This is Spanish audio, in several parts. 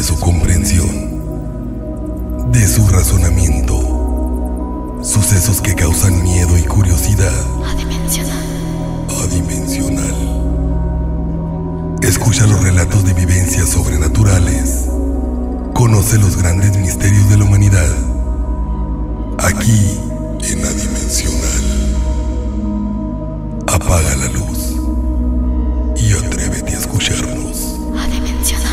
de su comprensión, de su razonamiento, sucesos que causan miedo y curiosidad. Adimensional. Escucha los relatos de vivencias sobrenaturales. Conoce los grandes misterios de la humanidad. Aquí, en Adimensional. Apaga la luz y atrévete a escucharnos. Adimensional.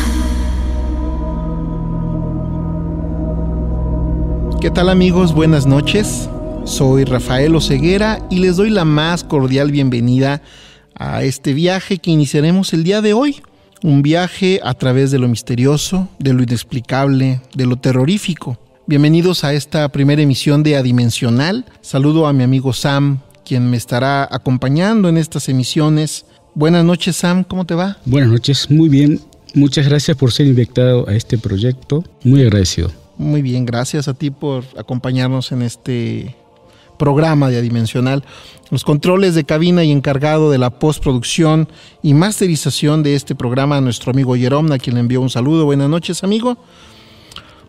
¿Qué tal, amigos? Buenas noches. Soy Rafael Oseguera y les doy la más cordial bienvenida a este viaje que iniciaremos el día de hoy. Un viaje a través de lo misterioso, de lo inexplicable, de lo terrorífico. Bienvenidos a esta primera emisión de Adimensional. Saludo a mi amigo Sam, quien me estará acompañando en estas emisiones. Buenas noches, Sam, ¿cómo te va? Buenas noches, muy bien. Muchas gracias por ser invitado a este proyecto. Muy agradecido. Muy bien, gracias a ti por acompañarnos en este programa de Adimensional. Los controles de cabina y encargado de la postproducción y masterización de este programa, nuestro amigo Jerome, a quien le envío un saludo. Buenas noches, amigo.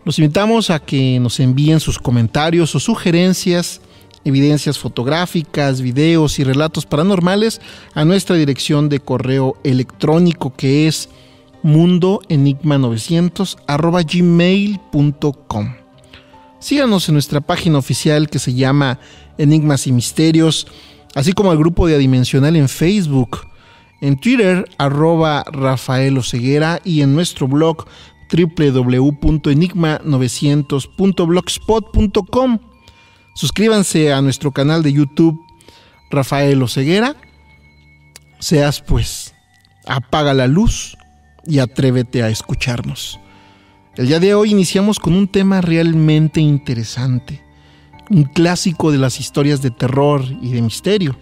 Los invitamos a que nos envíen sus comentarios o sugerencias, evidencias fotográficas, videos y relatos paranormales a nuestra dirección de correo electrónico, que es mundoenigma900@gmail.com. Síganos en nuestra página oficial que se llama Enigmas y Misterios, así como el grupo de Adimensional en Facebook, en Twitter @Rafael Oseguera y en nuestro blog www.enigma900.blogspot.com. Suscríbanse a nuestro canal de YouTube Rafael Oseguera. Seas pues, apaga la luz y atrévete a escucharnos. El día de hoy iniciamos con un tema realmente interesante, un clásico de las historias de terror y de misterio: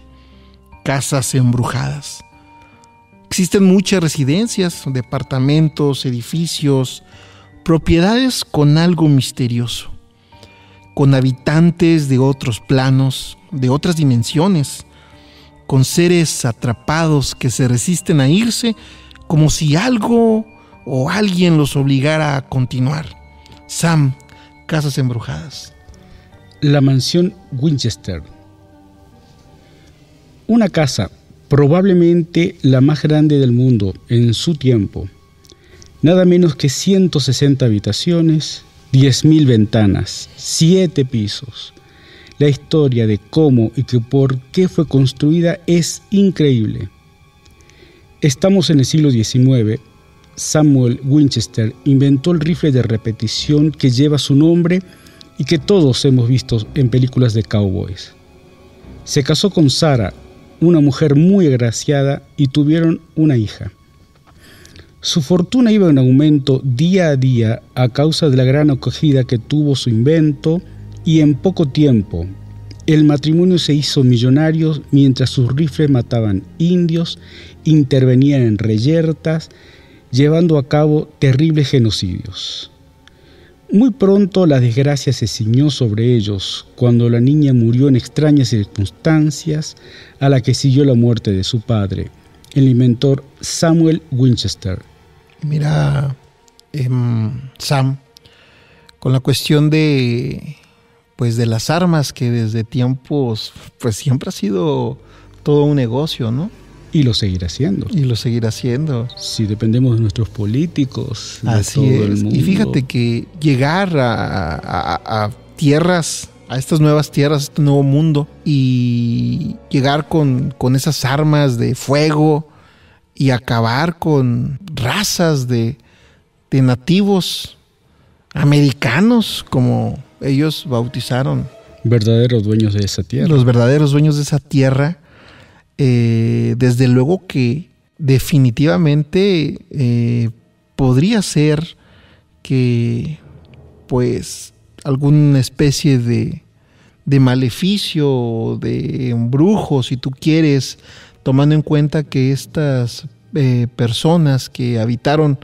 casas embrujadas. Existen muchas residencias, departamentos, edificios, propiedades con algo misterioso, con habitantes de otros planos, de otras dimensiones, con seres atrapados que se resisten a irse como si algo o alguien los obligara a continuar. Sam, casas embrujadas. La mansión Winchester. Una casa, probablemente la más grande del mundo en su tiempo. Nada menos que 160 habitaciones, 10.000 ventanas, 7 pisos. La historia de cómo y por qué fue construida es increíble. Estamos en el siglo XIX. Samuel Winchester inventó el rifle de repetición que lleva su nombre y que todos hemos visto en películas de cowboys. Se casó con Sarah, una mujer muy agraciada, y tuvieron una hija. Su fortuna iba en aumento día a día a causa de la gran acogida que tuvo su invento, y en poco tiempo el matrimonio se hizo millonario mientras sus rifles mataban indios, intervenían en reyertas, llevando a cabo terribles genocidios. Muy pronto la desgracia se ciñó sobre ellos cuando la niña murió en extrañas circunstancias, a la que siguió la muerte de su padre, el inventor Samuel Winchester. Mira, Sam, con la cuestión de las armas, que desde tiempos pues siempre ha sido todo un negocio, ¿no? Y lo seguirá haciendo. Si dependemos de nuestros políticos, de así todo es. el mundo. Y fíjate que llegar a tierras, a estas nuevas tierras, a este nuevo mundo, y llegar con esas armas de fuego y acabar con razas de nativos americanos, como ellos bautizaron. Verdaderos dueños de esa tierra. Los verdaderos dueños de esa tierra. Desde luego que definitivamente podría ser que pues alguna especie de maleficio, de embrujo, si tú quieres, tomando en cuenta que estas personas que habitaron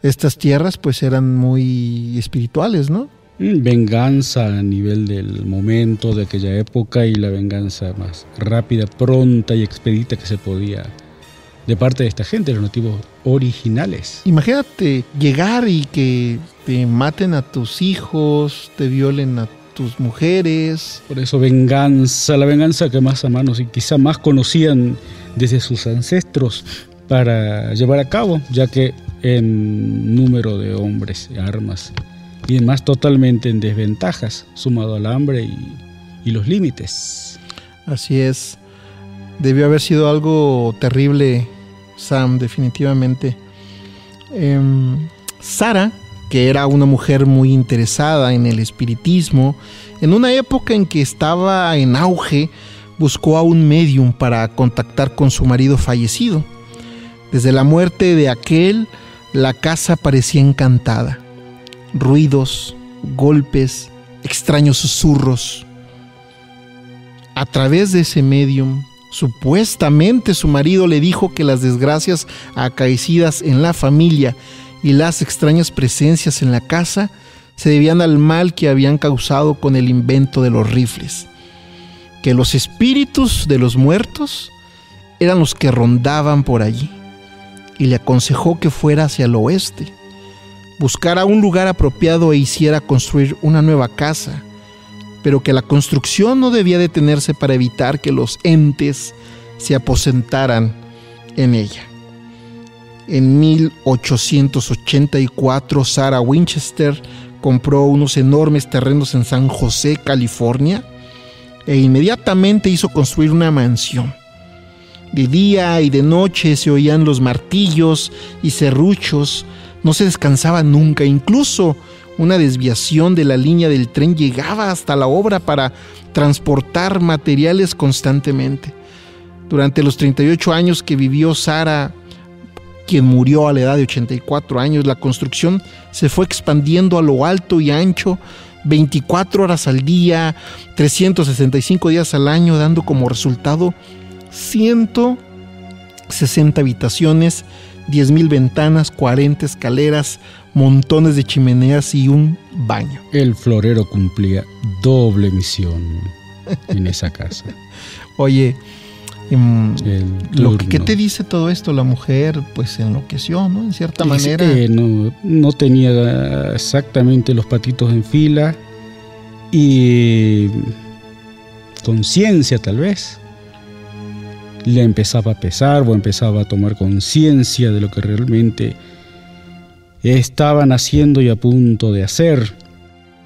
estas tierras pues eran muy espirituales, ¿no? Venganza a nivel del momento de aquella época, y la venganza más rápida, pronta y expedita que se podía de parte de esta gente, los nativos originales. Imagínate llegar y que te maten a tus hijos, te violen a tus mujeres. Por eso venganza, la venganza que más a manos y quizá más conocían desde sus ancestros para llevar a cabo, ya que en número de hombres, armas y demás totalmente en desventajas, sumado al hambre y los límites. Así es. Debió haber sido algo terrible, Sam, definitivamente. Sara, que era una mujer muy interesada en el espiritismo, en una época en que estaba en auge, buscó a un médium para contactar con su marido fallecido. Desde la muerte de aquel, la casa parecía encantada. Ruidos, golpes, extraños susurros. A través de ese médium, supuestamente su marido le dijo que las desgracias acaecidas en la familia y las extrañas presencias en la casa se debían al mal que habían causado con el invento de los rifles, que los espíritus de los muertos eran los que rondaban por allí, y le aconsejó que fuera hacia el oeste, buscara un lugar apropiado e hiciera construir una nueva casa, pero que la construcción no debía detenerse para evitar que los entes se aposentaran en ella. En 1884, Sarah Winchester compró unos enormes terrenos en San José, California, e inmediatamente hizo construir una mansión. De día y de noche se oían los martillos y serruchos, no se descansaba nunca, incluso una desviación de la línea del tren llegaba hasta la obra para transportar materiales constantemente. Durante los 38 años que vivió Sara, quien murió a la edad de 84 años, la construcción se fue expandiendo a lo alto y ancho, 24 horas al día, 365 días al año, dando como resultado 160 habitaciones, 10,000 ventanas, 40 escaleras, montones de chimeneas y un baño. El florero cumplía doble misión en esa casa. Oye, ¿qué te dice todo esto? La mujer pues enloqueció, ¿no? En cierta manera. No tenía exactamente los patitos en fila y conciencia tal vez. Le empezaba a pesar o empezaba a tomar conciencia de lo que realmente estaban haciendo y a punto de hacer.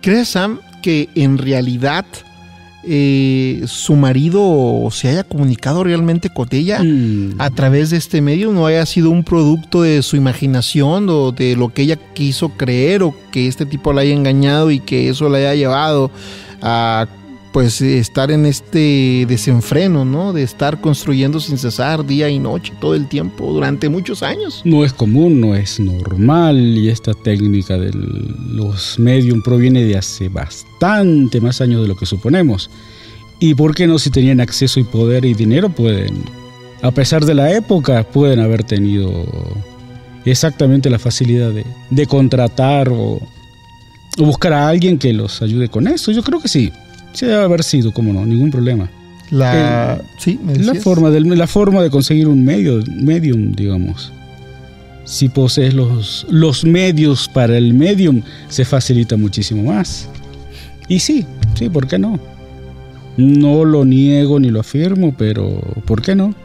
¿Crees, Sam, que en realidad su marido se haya comunicado realmente con ella a través de este medio? ¿No haya sido un producto de su imaginación o de lo que ella quiso creer, o que este tipo la haya engañado y que eso la haya llevado a pues estar en este desenfreno, ¿no? De estar construyendo sin cesar día y noche todo el tiempo durante muchos años? No es común, no es normal, y esta técnica de los medium proviene de hace bastante más años de lo que suponemos. ¿Y por qué no? Si tenían acceso y poder y dinero, pueden, a pesar de la época, pueden haber tenido exactamente la facilidad de contratar o buscar a alguien que los ayude con eso. Yo creo que sí. Sí debe haber sido, cómo no, ningún problema. Sí, ¿me decías? La forma de conseguir un medium, digamos. Si posees los medios para el medium, se facilita muchísimo más. Y sí, ¿por qué no? No lo niego ni lo afirmo, pero ¿por qué no?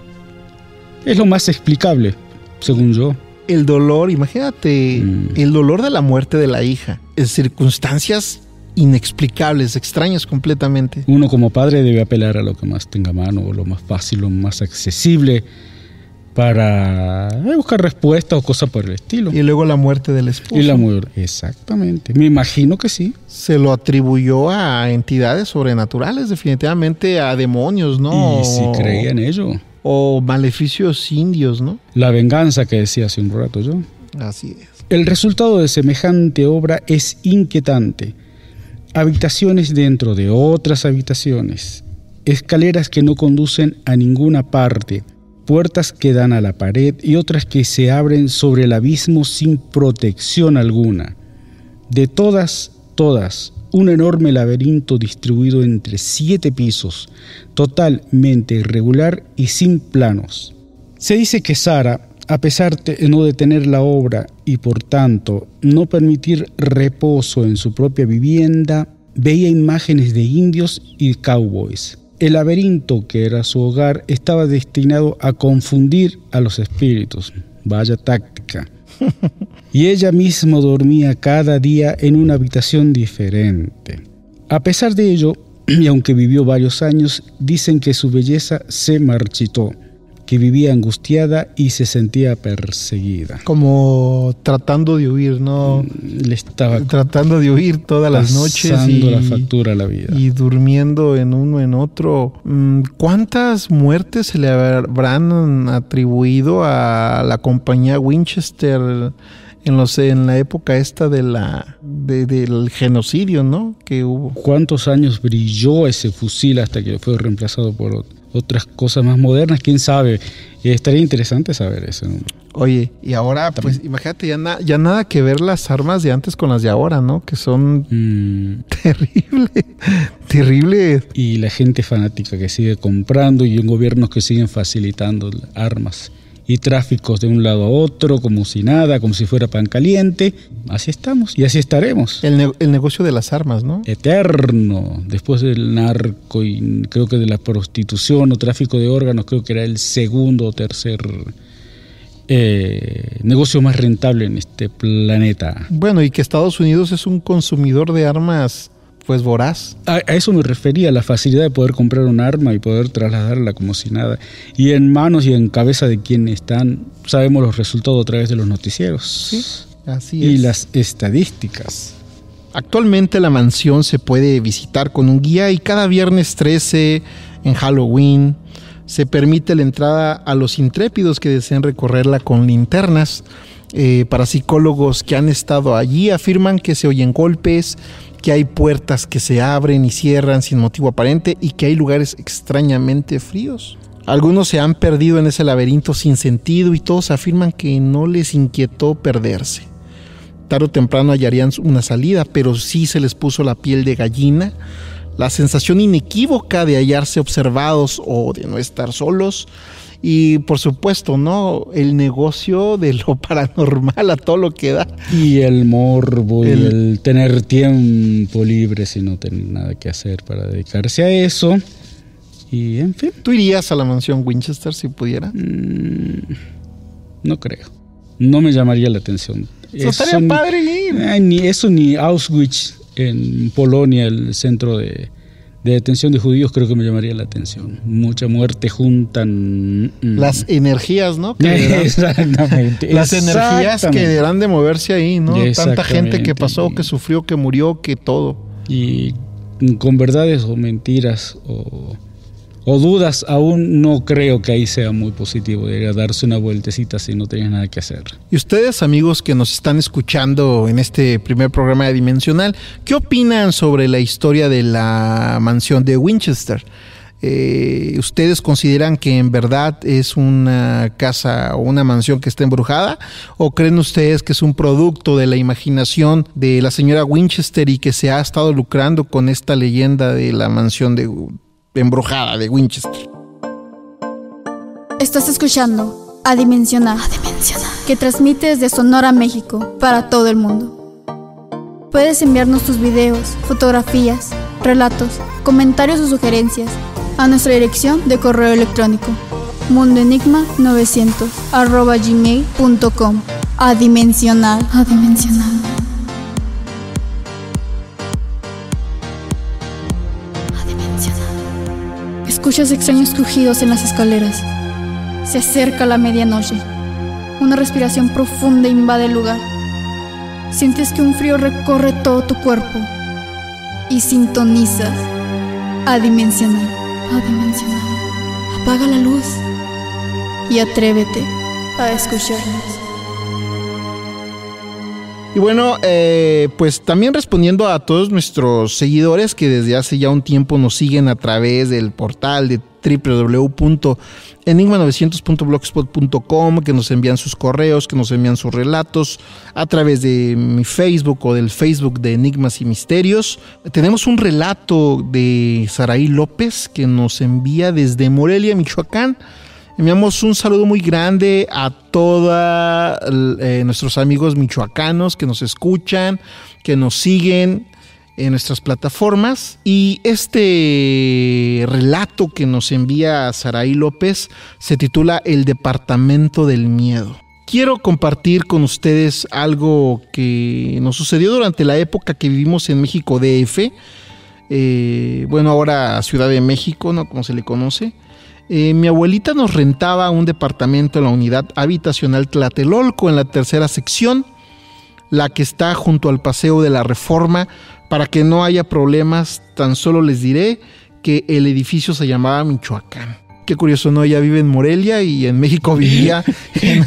Es lo más explicable, según yo. El dolor, imagínate, el dolor de la muerte de la hija, en circunstancias inexplicables, extrañas completamente. Uno como padre debe apelar a lo que más tenga a mano, o lo más fácil, lo más accesible, para buscar respuestas o cosas por el estilo. Y luego la muerte del esposo. Y la muerte, exactamente. Me imagino que sí. Se lo atribuyó a entidades sobrenaturales, definitivamente a demonios, ¿no? Y si creía en ello. O maleficios indios, ¿no? La venganza que decía hace un rato yo. Así es. El resultado de semejante obra es inquietante. Habitaciones dentro de otras habitaciones, escaleras que no conducen a ninguna parte, puertas que dan a la pared y otras que se abren sobre el abismo sin protección alguna. De todas, un enorme laberinto distribuido entre 7 pisos, totalmente irregular y sin planos. Se dice que Sara, a pesar de no detener la obra y por tanto no permitir reposo en su propia vivienda, veía imágenes de indios y cowboys. El laberinto que era su hogar estaba destinado a confundir a los espíritus. Vaya táctica. Y ella misma dormía cada día en una habitación diferente. A pesar de ello, y aunque vivió varios años, dicen que su belleza se marchitó, que vivía angustiada y se sentía perseguida. Como tratando de huir, ¿no? Le estaba tratando de huir todas las noches pasando la factura a la vida. Y durmiendo en uno en otro. ¿Cuántas muertes se le habrán atribuido a la compañía Winchester en la época esta del genocidio, ¿no? Que hubo. ¿Cuántos años brilló ese fusil hasta que fue reemplazado por otras cosas más modernas? ¿Quién sabe? Estaría interesante saber eso, ¿no? Oye, y ahora, pues, imagínate, ya nada que ver las armas de antes con las de ahora, ¿no? Que son terrible. Y la gente fanática que sigue comprando y gobiernos que siguen facilitando armas. Y tráficos de un lado a otro, como si nada, como si fuera pan caliente. Así estamos y así estaremos. El negocio de las armas, ¿no? Eterno. Después del narco y creo que de la prostitución o tráfico de órganos, creo que era el segundo o tercer negocio más rentable en este planeta. Bueno, y que Estados Unidos es un consumidor de armas, pues voraz. A eso me refería, la facilidad de poder comprar un arma y poder trasladarla como si nada. Y en manos y en cabeza de quienes están, sabemos los resultados a través de los noticieros. Sí, así es. Y las estadísticas. Actualmente la mansión se puede visitar con un guía y cada viernes 13 en Halloween se permite la entrada a los intrépidos que deseen recorrerla con linternas. Parapsicólogos que han estado allí afirman que se oyen golpes, que hay puertas que se abren y cierran sin motivo aparente y que hay lugares extrañamente fríos. Algunos se han perdido en ese laberinto sin sentido y todos afirman que no les inquietó perderse. Tarde o temprano hallarían una salida, pero sí se les puso la piel de gallina. La sensación inequívoca de hallarse observados o de no estar solos. Y por supuesto, ¿no? El negocio de lo paranormal a todo lo que da. Y el morbo y el tener tiempo libre sin no tener nada que hacer para dedicarse a eso. Y en fin. ¿Tú irías a la mansión Winchester si pudiera? No creo. No me llamaría la atención. Eso estaría padre ir. Ni Auschwitz en Polonia, el centro de detención de judíos, creo que me llamaría la atención. Mucha muerte juntan. Las energías, ¿no? Exactamente. Las energías que deberán de moverse ahí, ¿no? Tanta gente que pasó, que sufrió, que murió, que todo. Y con verdades o mentiras o dudas, aún no creo que ahí sea muy positivo de ir a darse una vueltecita si no tenías nada que hacer. Y ustedes, amigos que nos están escuchando en este primer programa de Dimensional, ¿qué opinan sobre la historia de la mansión de Winchester? ¿Ustedes consideran que en verdad es una casa o una mansión que está embrujada? ¿O creen ustedes que es un producto de la imaginación de la señora Winchester y que se ha estado lucrando con esta leyenda de la mansión embrujada de Winchester? Estás escuchando A Dimensional, que transmite desde Sonora, México, para todo el mundo. Puedes enviarnos tus videos, fotografías, relatos, comentarios o sugerencias a nuestra dirección de correo electrónico mundoenigma900@gmail.com. Adimensional. Escuchas extraños crujidos en las escaleras. Se acerca la medianoche. Una respiración profunda invade el lugar. Sientes que un frío recorre todo tu cuerpo y sintonizas Adimensional. Apaga la luz y atrévete a escucharnos. Y bueno, pues también respondiendo a todos nuestros seguidores que desde hace ya un tiempo nos siguen a través del portal de www.enigma900.blogspot.com, que nos envían sus correos, que nos envían sus relatos a través de mi Facebook o del Facebook de Enigmas y Misterios. Tenemos un relato de Saraí López que nos envía desde Morelia, Michoacán. Enviamos un saludo muy grande a todos nuestros amigos michoacanos que nos escuchan, que nos siguen en nuestras plataformas. Y este relato que nos envía Saraí López se titula El Departamento del Miedo. Quiero compartir con ustedes algo que nos sucedió durante la época que vivimos en México DF. Bueno, ahora Ciudad de México, ¿no? Como se le conoce. Mi abuelita nos rentaba un departamento en la unidad habitacional Tlatelolco, en la tercera sección, la que está junto al Paseo de la Reforma. Para que no haya problemas, tan solo les diré que el edificio se llamaba Michoacán. Qué curioso, ¿no? Ella vive en Morelia y en México vivía en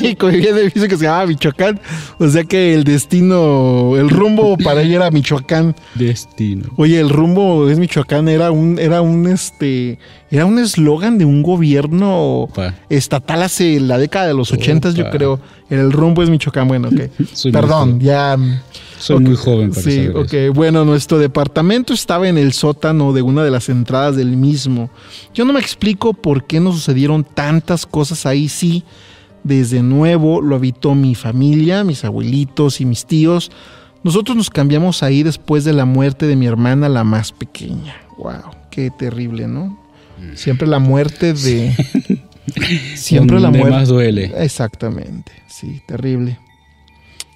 México vivía en el edificio que se llamaba Michoacán. O sea que el destino, el rumbo para ella era Michoacán. Destino. Oye, el rumbo es Michoacán, era un eslogan de un gobierno estatal hace la década de los 80s, yo creo. El rumbo es Michoacán. Bueno, ok. Perdón, ya. Soy muy joven para saber eso. Bueno, nuestro departamento estaba en el sótano de una de las entradas del mismo. Yo no me explico por qué nos sucedieron tantas cosas ahí. Sí, desde nuevo lo habitó mi familia, mis abuelitos y mis tíos. Nosotros nos cambiamos ahí después de la muerte de mi hermana, la más pequeña. Wow, qué terrible, ¿no? Siempre la muerte de... Siempre la muerte más duele. Exactamente, sí, terrible.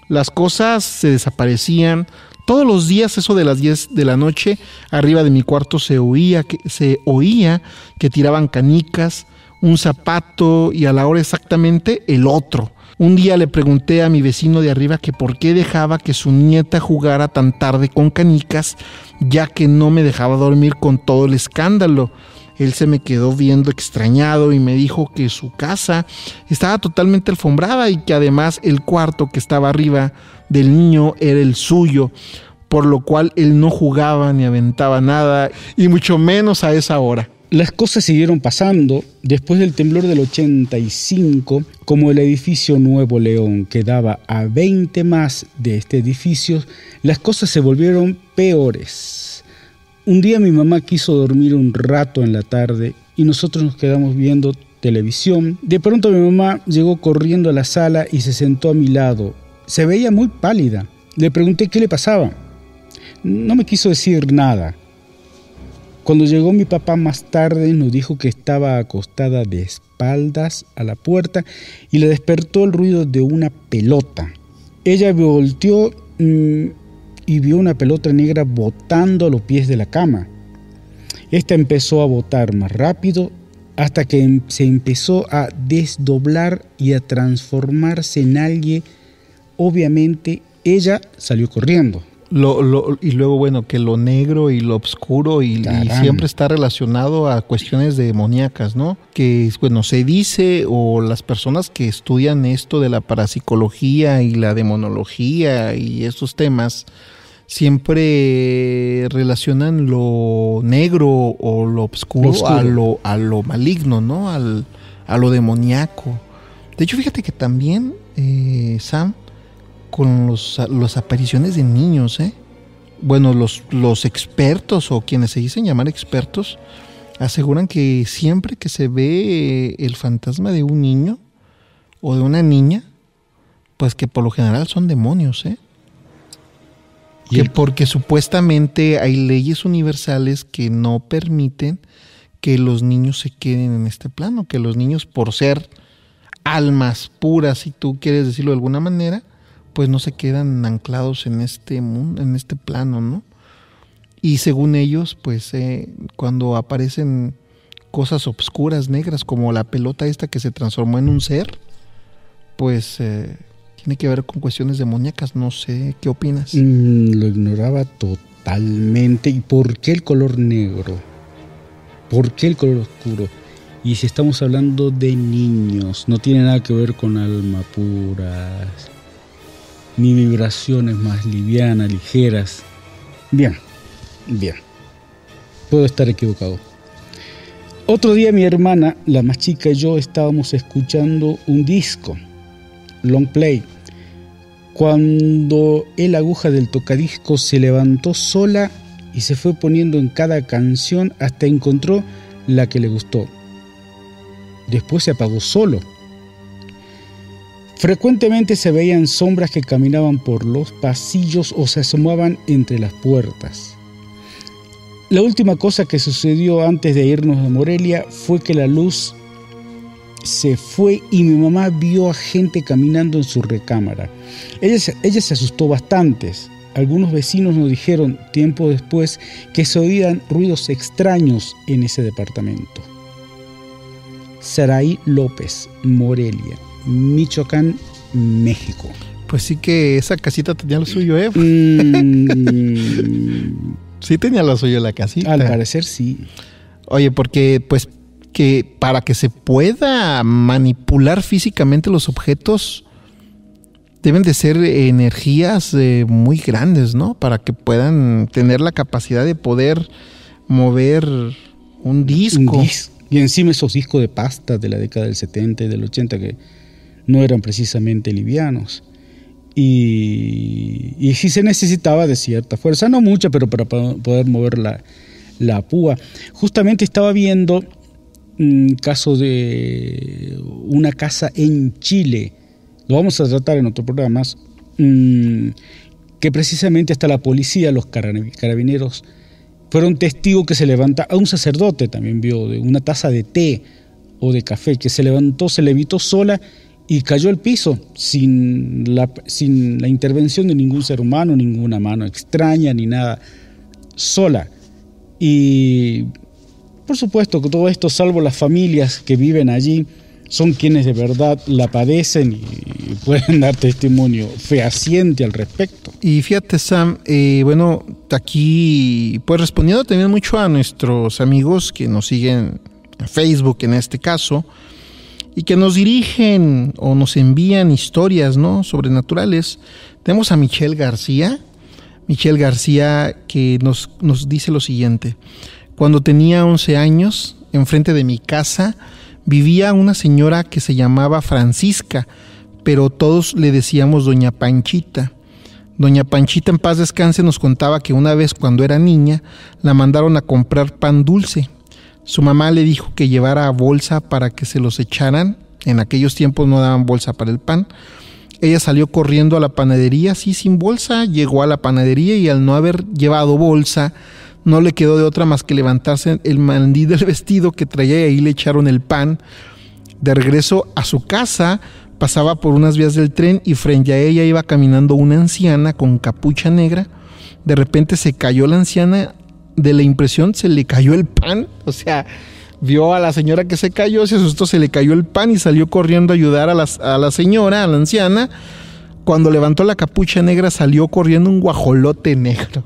Las cosas se desaparecían. Todos los días, eso de las 10 de la noche, arriba de mi cuarto se oía que tiraban canicas, un zapato y a la hora exactamente el otro. Un día le pregunté a mi vecino de arriba que por qué dejaba que su nieta jugara tan tarde con canicas, ya que no me dejaba dormir con todo el escándalo. Él se me quedó viendo extrañado y me dijo que su casa estaba totalmente alfombrada y que además el cuarto que estaba arriba del niño era el suyo, por lo cual él no jugaba ni aventaba nada, y mucho menos a esa hora. Las cosas siguieron pasando. Después del temblor del 85, como el edificio Nuevo León quedaba a 20 más de este edificio, las cosas se volvieron peores. Un día mi mamá quiso dormir un rato en la tarde y nosotros nos quedamos viendo televisión. De pronto mi mamá llegó corriendo a la sala y se sentó a mi lado. Se veía muy pálida. Le pregunté qué le pasaba. No me quiso decir nada. Cuando llegó mi papá más tarde nos dijo que estaba acostada de espaldas a la puerta y le despertó el ruido de una pelota. Ella volteó y vio una pelota negra botando a los pies de la cama. Esta empezó a botar más rápido hasta que se empezó a desdoblar y a transformarse en alguien. Obviamente ella salió corriendo. Y luego, bueno, que lo negro y lo oscuro y siempre está relacionado a cuestiones demoníacas, ¿no? Que, bueno, se dice, o las personas que estudian esto de la parapsicología y la demonología y estos temas, siempre relacionan lo negro o lo oscuro a lo maligno, ¿no? A lo demoníaco. De hecho, fíjate que también, Sam, con las apariciones de niños, bueno, los expertos o quienes se dicen llamar expertos aseguran que siempre que se ve el fantasma de un niño o de una niña, pues que por lo general son demonios, porque supuestamente hay leyes universales que no permiten que los niños se queden en este plano, que los niños, por ser almas puras, si tú quieres decirlo de alguna manera, pues no se quedan anclados en este mundo, en este plano, ¿no? Y según ellos, pues cuando aparecen cosas obscuras, negras, como la pelota esta que se transformó en un ser, pues tiene que ver con cuestiones demoníacas. No sé, ¿qué opinas? Lo ignoraba totalmente. ¿Y por qué el color negro? ¿Por qué el color oscuro? Y si estamos hablando de niños, no tiene nada que ver con alma puras, ni vibraciones más livianas, ligeras. Bien. Puedo estar equivocado. Otro día mi hermana, la más chica, y yo estábamos escuchando un disco, long play, cuando la aguja del tocadiscos se levantó sola y se fue poniendo en cada canción hasta encontró la que le gustó. después se apagó solo. Frecuentemente se veían sombras que caminaban por los pasillos o se asomaban entre las puertas. La última cosa que sucedió antes de irnos a Morelia fue que la luz se fue y mi mamá vio a gente caminando en su recámara. Ella se asustó bastante. Algunos vecinos nos dijeron tiempo después que se oían ruidos extraños en ese departamento. Saraí López, Morelia, Michoacán, México. Pues sí que esa casita tenía lo suyo, ¿eh? Sí tenía lo suyo la casita. Al parecer sí. Oye, porque pues que para que se pueda manipular físicamente los objetos deben de ser energías muy grandes, ¿no? Para que puedan tener la capacidad de poder mover un disco. Y encima esos discos de pasta de la década del 70 y del 80 que no eran precisamente livianos. Y sí se necesitaba de cierta fuerza, no mucha, pero para poder mover la púa. Justamente estaba viendo un caso de una casa en Chile, lo vamos a tratar en otro programa, que precisamente hasta la policía, los carabineros, fueron testigos que se levanta, a un sacerdote también vio de una taza de té o de café que se levantó, se levitó sola y cayó al piso sin la intervención de ningún ser humano, ninguna mano extraña ni nada, sola. Y por supuesto que todo esto, salvo las familias que viven allí, son quienes de verdad la padecen y pueden dar testimonio fehaciente al respecto. Y fíjate, Sam, bueno, aquí pues respondiendo también mucho a nuestros amigos que nos siguen en Facebook en este caso, y que nos dirigen o nos envían historias, ¿no?, sobrenaturales. Tenemos a Michelle García que nos dice lo siguiente: cuando tenía 11 años, enfrente de mi casa vivía una señora que se llamaba Francisca, pero todos le decíamos Doña Panchita. Doña Panchita, en paz descanse, nos contaba que una vez cuando era niña la mandaron a comprar pan dulce. Su mamá le dijo que llevara bolsa para que se los echaran. En aquellos tiempos no daban bolsa para el pan. Ella salió corriendo a la panadería, sí, sin bolsa. Llegó a la panadería y al no haber llevado bolsa, no le quedó de otra más que levantarse el mandil del vestido que traía y ahí le echaron el pan. De regreso a su casa, pasaba por unas vías del tren y frente a ella iba caminando una anciana con capucha negra. De repente se cayó la anciana. De la impresión se le cayó el pan, o sea, vio a la señora que se cayó, se asustó, se le cayó el pan y salió corriendo a ayudar a la señora, a la anciana. Cuando levantó la capucha negra salió corriendo un guajolote negro,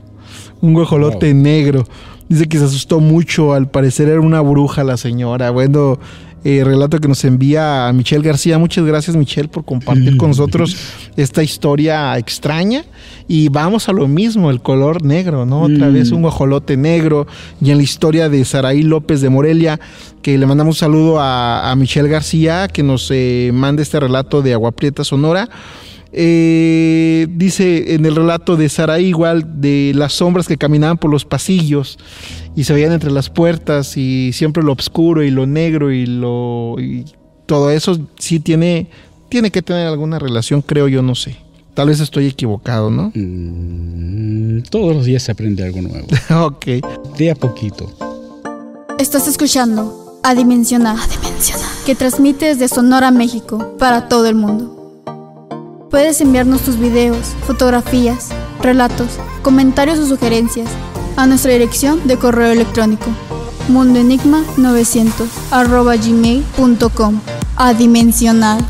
negro. Dice que se asustó mucho, al parecer era una bruja la señora. Bueno, relato que nos envía a Michelle García. Muchas gracias, Michelle, por compartir con nosotros esta historia extraña. Y vamos a lo mismo, el color negro, ¿no? Otra vez un guajolote negro. Y en la historia de Saraí López de Morelia, que le mandamos un saludo a Michelle García, que nos manda este relato de Agua Prieta, Sonora. Dice en el relato de Saraí, igual, de las sombras que caminaban por los pasillos y se veían entre las puertas, y siempre lo oscuro y lo negro y todo eso sí tiene que tener alguna relación, creo yo, no sé. Tal vez estoy equivocado, ¿no? Todos los días se aprende algo nuevo. Ok. De a poquito. Estás escuchando Adimensional, que transmite desde Sonora, México, para todo el mundo. Puedes enviarnos tus videos, fotografías, relatos, comentarios o sugerencias a nuestra dirección de correo electrónico mundoenigma900@gmail.com. Adimensional.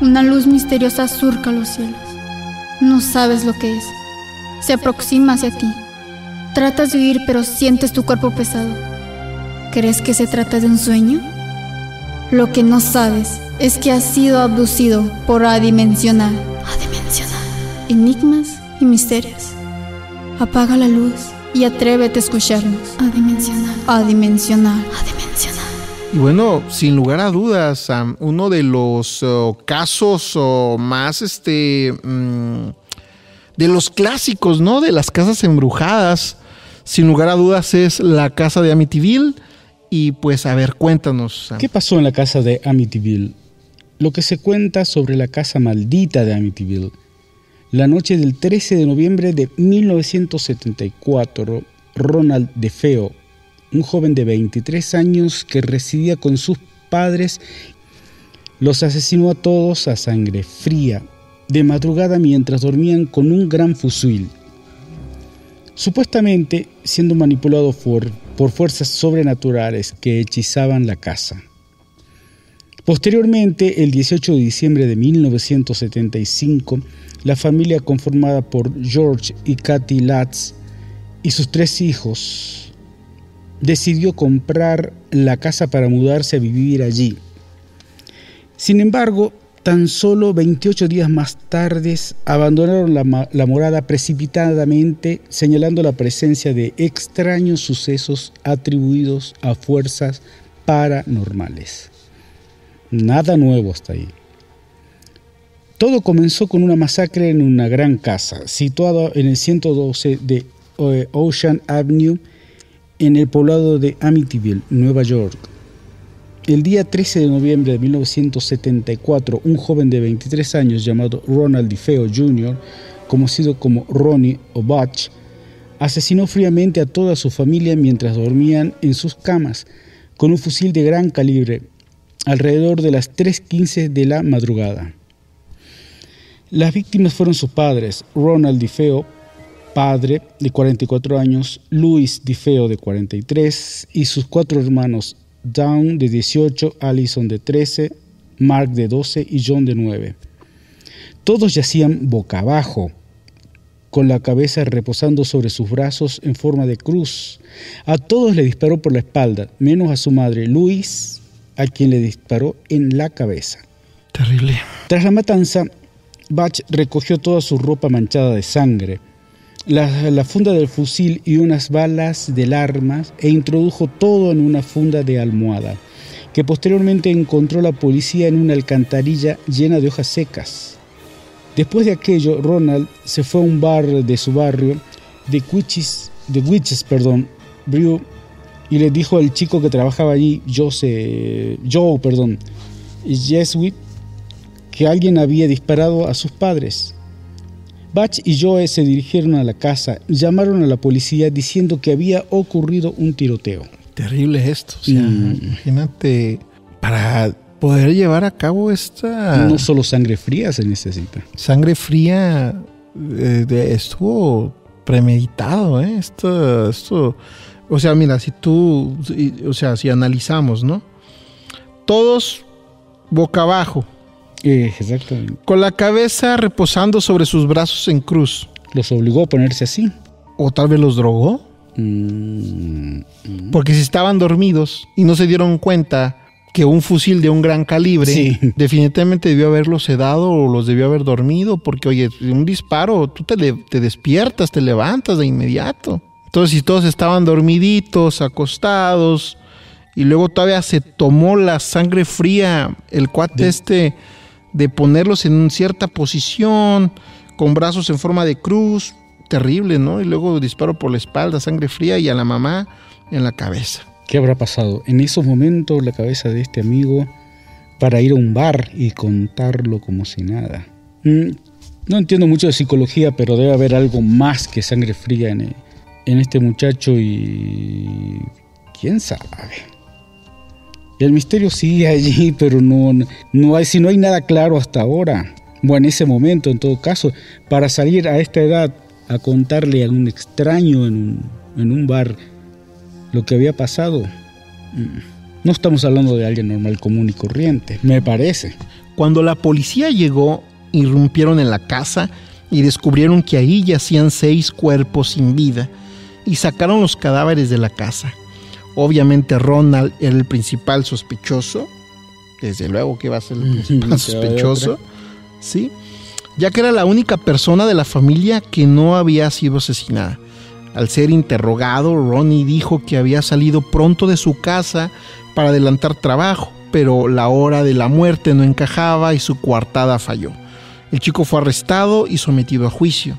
Una luz misteriosa surca los cielos. No sabes lo que es. Se aproxima hacia ti. Tratas de huir, pero sientes tu cuerpo pesado. ¿Crees que se trata de un sueño? Lo que no sabes es que has sido abducido por Adimensional. Enigmas y misterios. Apaga la luz y atrévete a escucharnos. Adimensional. Y bueno, sin lugar a dudas, Sam, uno de los casos más de los clásicos, ¿no?, de las casas embrujadas, sin lugar a dudas es la casa de Amityville. Y pues, a ver, cuéntanos, Sam. ¿Qué pasó en la casa de Amityville? Lo que se cuenta sobre la casa maldita de Amityville. La noche del 13 de noviembre de 1974, Ronald DeFeo, un joven de 23 años que residía con sus padres, los asesinó a todos a sangre fría, de madrugada mientras dormían con un gran fusil, supuestamente siendo manipulado por fuerzas sobrenaturales que hechizaban la casa. Posteriormente, el 18 de diciembre de 1975, la familia conformada por George y Kathy Latz y sus 3 hijos decidió comprar la casa para mudarse a vivir allí. Sin embargo, tan solo 28 días más tarde abandonaron la morada precipitadamente, señalando la presencia de extraños sucesos atribuidos a fuerzas paranormales. Nada nuevo hasta ahí. Todo comenzó con una masacre en una gran casa, situada en el 112 de Ocean Avenue, en el poblado de Amityville, Nueva York. El día 13 de noviembre de 1974, un joven de 23 años llamado Ronald DeFeo Jr., conocido como Ronnie o Butch, asesinó fríamente a toda su familia mientras dormían en sus camas con un fusil de gran calibre, alrededor de las 3:15 de la madrugada. Las víctimas fueron sus padres, Ronald DeFeo, padre, de 44 años, Louis DeFeo, de 43, y sus 4 hermanos, Dawn, de 18, Allison, de 13, Mark, de 12 y John, de 9. Todos yacían boca abajo, con la cabeza reposando sobre sus brazos en forma de cruz. A todos le disparó por la espalda, menos a su madre, Louis, a quien le disparó en la cabeza. Terrible. Tras la matanza, Butch recogió toda su ropa manchada de sangre, la funda del fusil y unas balas del arma, e introdujo todo en una funda de almohada, que posteriormente encontró la policía en una alcantarilla llena de hojas secas. Después de aquello, Ronald se fue a un bar de su barrio, The Witches Brew, y le dijo al chico que trabajaba allí, Joe, Jesuit, que alguien había disparado a sus padres. Butch y Joe se dirigieron a la casa y llamaron a la policía diciendo que había ocurrido un tiroteo. Terrible esto. O sea, imagínate, para poder llevar a cabo esta... No solo sangre fría se necesita. Sangre fría estuvo premeditado, ¿eh? Esto... O sea, mira, si analizamos, ¿no? Todos boca abajo. Exactamente. Con la cabeza reposando sobre sus brazos en cruz. ¿Los obligó a ponerse así? ¿O tal vez los drogó? Porque si estaban dormidos y no se dieron cuenta que un fusil de un gran calibre definitivamente debió haberlos sedado o los debió haber dormido, porque, oye, un disparo, tú te despiertas, te levantas de inmediato. Entonces, si todos estaban dormiditos, acostados, y luego todavía se tomó la sangre fría, el cuate de ponerlos en cierta posición, con brazos en forma de cruz, terrible, ¿no? Y luego disparo por la espalda, sangre fría, y a la mamá en la cabeza. ¿Qué habrá pasado en esos momentos la cabeza de este amigo para ir a un bar y contarlo como si nada? No entiendo mucho de psicología, pero debe haber algo más que sangre fría en este muchacho, y quién sabe. El misterio sigue allí, pero no hay nada claro hasta ahora. Bueno, en ese momento, en todo caso, para salir a esta edad a contarle a un extraño en un bar lo que había pasado, no estamos hablando de alguien normal, común y corriente, me parece. Cuando la policía llegó, irrumpieron en la casa y descubrieron que ahí yacían 6 cuerpos sin vida, y sacaron los cadáveres de la casa. Obviamente Ronald era el principal sospechoso, desde luego que iba a ser el principal sospechoso, ¿sí? Ya que era la única persona de la familia que no había sido asesinada. Al ser interrogado, Ronnie dijo que había salido pronto de su casa para adelantar trabajo, pero la hora de la muerte no encajaba y su coartada falló. El chico fue arrestado y sometido a juicio.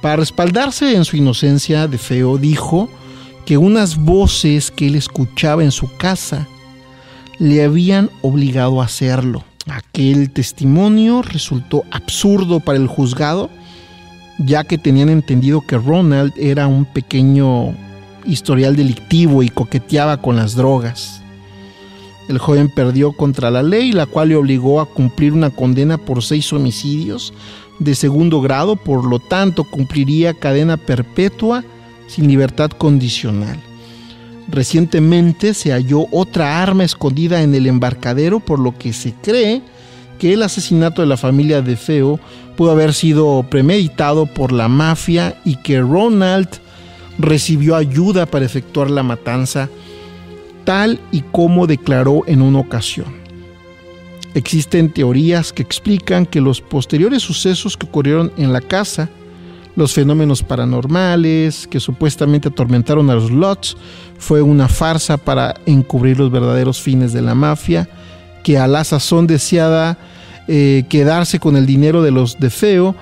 Para respaldarse en su inocencia, DeFeo dijo que unas voces que él escuchaba en su casa le habían obligado a hacerlo. Aquel testimonio resultó absurdo para el juzgado, ya que tenían entendido que Ronald era un pequeño historial delictivo y coqueteaba con las drogas. El joven perdió contra la ley, la cual le obligó a cumplir una condena por 6 homicidios de segundo grado, por lo tanto cumpliría cadena perpetua sin libertad condicional. Recientemente se halló otra arma escondida en el embarcadero, por lo que se cree que el asesinato de la familia DeFeo pudo haber sido premeditado por la mafia y que Ronald recibió ayuda para efectuar la matanza, tal y como declaró en una ocasión. Existen teorías que explican que los posteriores sucesos que ocurrieron en la casa, los fenómenos paranormales que supuestamente atormentaron a los Lutz, fue una farsa para encubrir los verdaderos fines de la mafia, que a la sazón deseaba quedarse con el dinero de los DeFeo.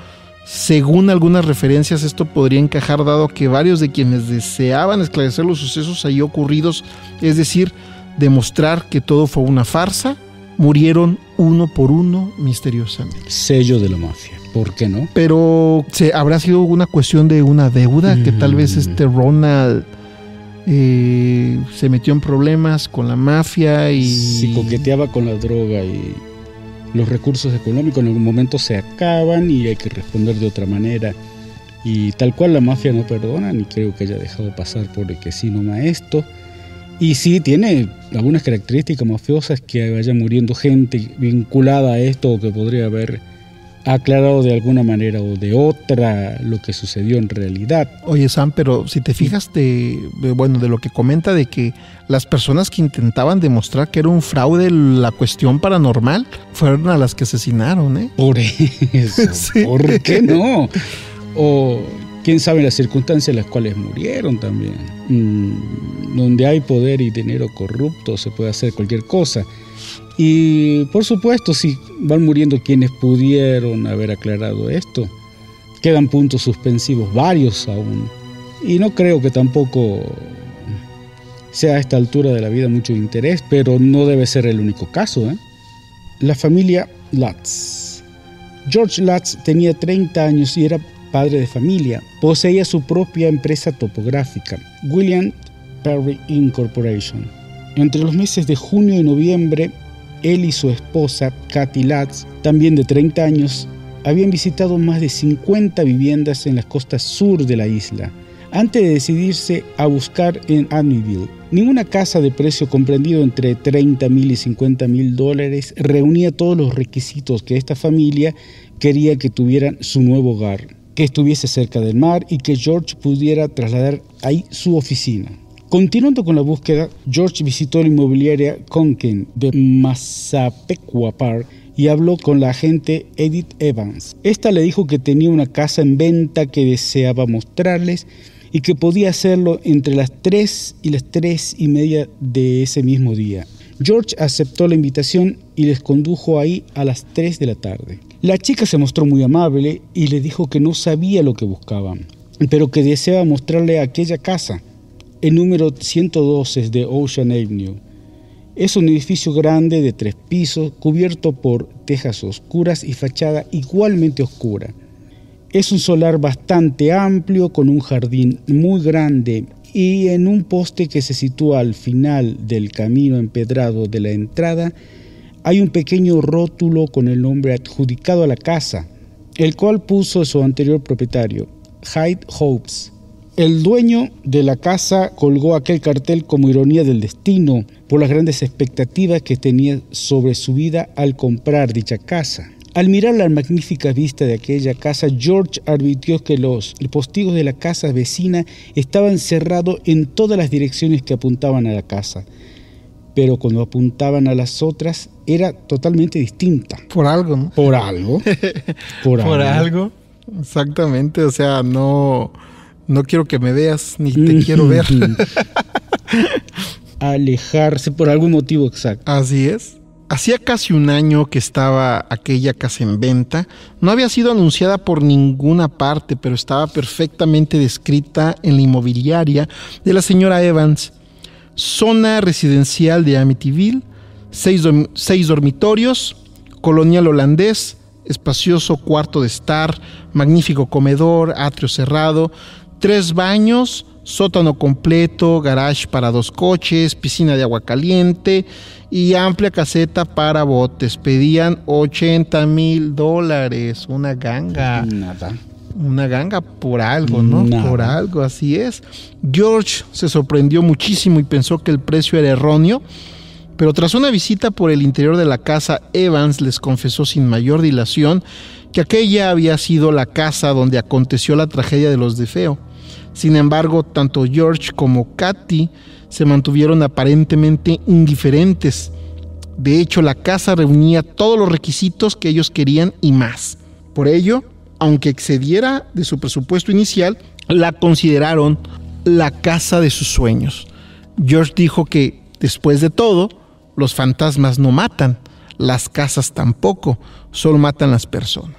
Según algunas referencias, esto podría encajar dado que varios de quienes deseaban esclarecer los sucesos allí ocurridos, es decir, demostrar que todo fue una farsa, murieron uno por uno misteriosamente. Sello de la mafia, ¿por qué no? Pero ¿habrá sido una cuestión de una deuda? Que tal vez Ronald se metió en problemas con la mafia y... Si coqueteaba con la droga y los recursos económicos en algún momento se acaban y hay que responder de otra manera. Y tal cual la mafia no perdona, ni creo que haya dejado pasar por el casino maestro. Y sí, tiene algunas características mafiosas, que vaya muriendo gente vinculada a esto o que podría haber aclarado de alguna manera o de otra lo que sucedió en realidad. Oye, Sam, pero si te fijas de lo que comenta de que las personas que intentaban demostrar que era un fraude la cuestión paranormal fueron a las que asesinaron, ¿eh? Por eso, sí. ¿Por qué no? O quién sabe las circunstancias en las cuales murieron también. Donde hay poder y dinero corrupto se puede hacer cualquier cosa. Y por supuesto, si van muriendo quienes pudieron haber aclarado esto, quedan puntos suspensivos, varios aún. Y no creo que tampoco sea a esta altura de la vida mucho interés, pero no debe ser el único caso, ¿eh? La familia Lutz. George Lutz tenía 30 años y era padre de familia. Poseía su propia empresa topográfica, William Perry Incorporation. Entre los meses de junio y noviembre, él y su esposa, Kathy Lutz, también de 30 años, habían visitado más de 50 viviendas en las costas sur de la isla, antes de decidirse a buscar en Amityville. Ninguna casa de precio comprendido entre $30,000 y $50,000 reunía todos los requisitos que esta familia quería que tuvieran su nuevo hogar, que estuviese cerca del mar y que George pudiera trasladar ahí su oficina. Continuando con la búsqueda, George visitó la inmobiliaria Conken de Massapequa Park y habló con la agente Edith Evans. Esta le dijo que tenía una casa en venta que deseaba mostrarles y que podía hacerlo entre las 3 y las 3:30 de ese mismo día. George aceptó la invitación y les condujo ahí a las 3 de la tarde. La chica se mostró muy amable y le dijo que no sabía lo que buscaban, pero que deseaba mostrarle aquella casa. El número 112 de Ocean Avenue. Es un edificio grande de 3 pisos, cubierto por tejas oscuras y fachada igualmente oscura. Es un solar bastante amplio con un jardín muy grande y en un poste que se sitúa al final del camino empedrado de la entrada hay un pequeño rótulo con el nombre adjudicado a la casa, el cual puso su anterior propietario, Hyde Hopes. El dueño de la casa colgó aquel cartel como ironía del destino por las grandes expectativas que tenía sobre su vida al comprar dicha casa. Al mirar la magnífica vista de aquella casa, George advirtió que los postigos de la casa vecina estaban cerrados en todas las direcciones que apuntaban a la casa, pero cuando apuntaban a las otras era totalmente distinta. Por algo, ¿no? Por algo. Por algo. Exactamente, o sea, no quiero que me veas, ni te quiero ver. Alejarse por algún motivo exacto. Así es. Hacía casi un año que estaba aquella casa en venta. No había sido anunciada por ninguna parte, pero estaba perfectamente descrita en la inmobiliaria de la señora Evans. Zona residencial de Amityville, 6 dormitorios, colonial holandés, espacioso cuarto de estar, magnífico comedor, atrio cerrado, 3 baños, sótano completo, garage para 2 coches, piscina de agua caliente y amplia caseta para botes. Pedían $80,000. Una ganga. Nada. Una ganga por algo, ¿no? Nada. Por algo, así es. George se sorprendió muchísimo y pensó que el precio era erróneo, pero tras una visita por el interior de la casa, Evans les confesó sin mayor dilación que aquella había sido la casa donde aconteció la tragedia de los DeFeo. Sin embargo, tanto George como Katy se mantuvieron aparentemente indiferentes. De hecho, la casa reunía todos los requisitos que ellos querían y más. Por ello, aunque excediera de su presupuesto inicial, la consideraron la casa de sus sueños. George dijo que, después de todo, los fantasmas no matan, las casas tampoco, solo matan las personas.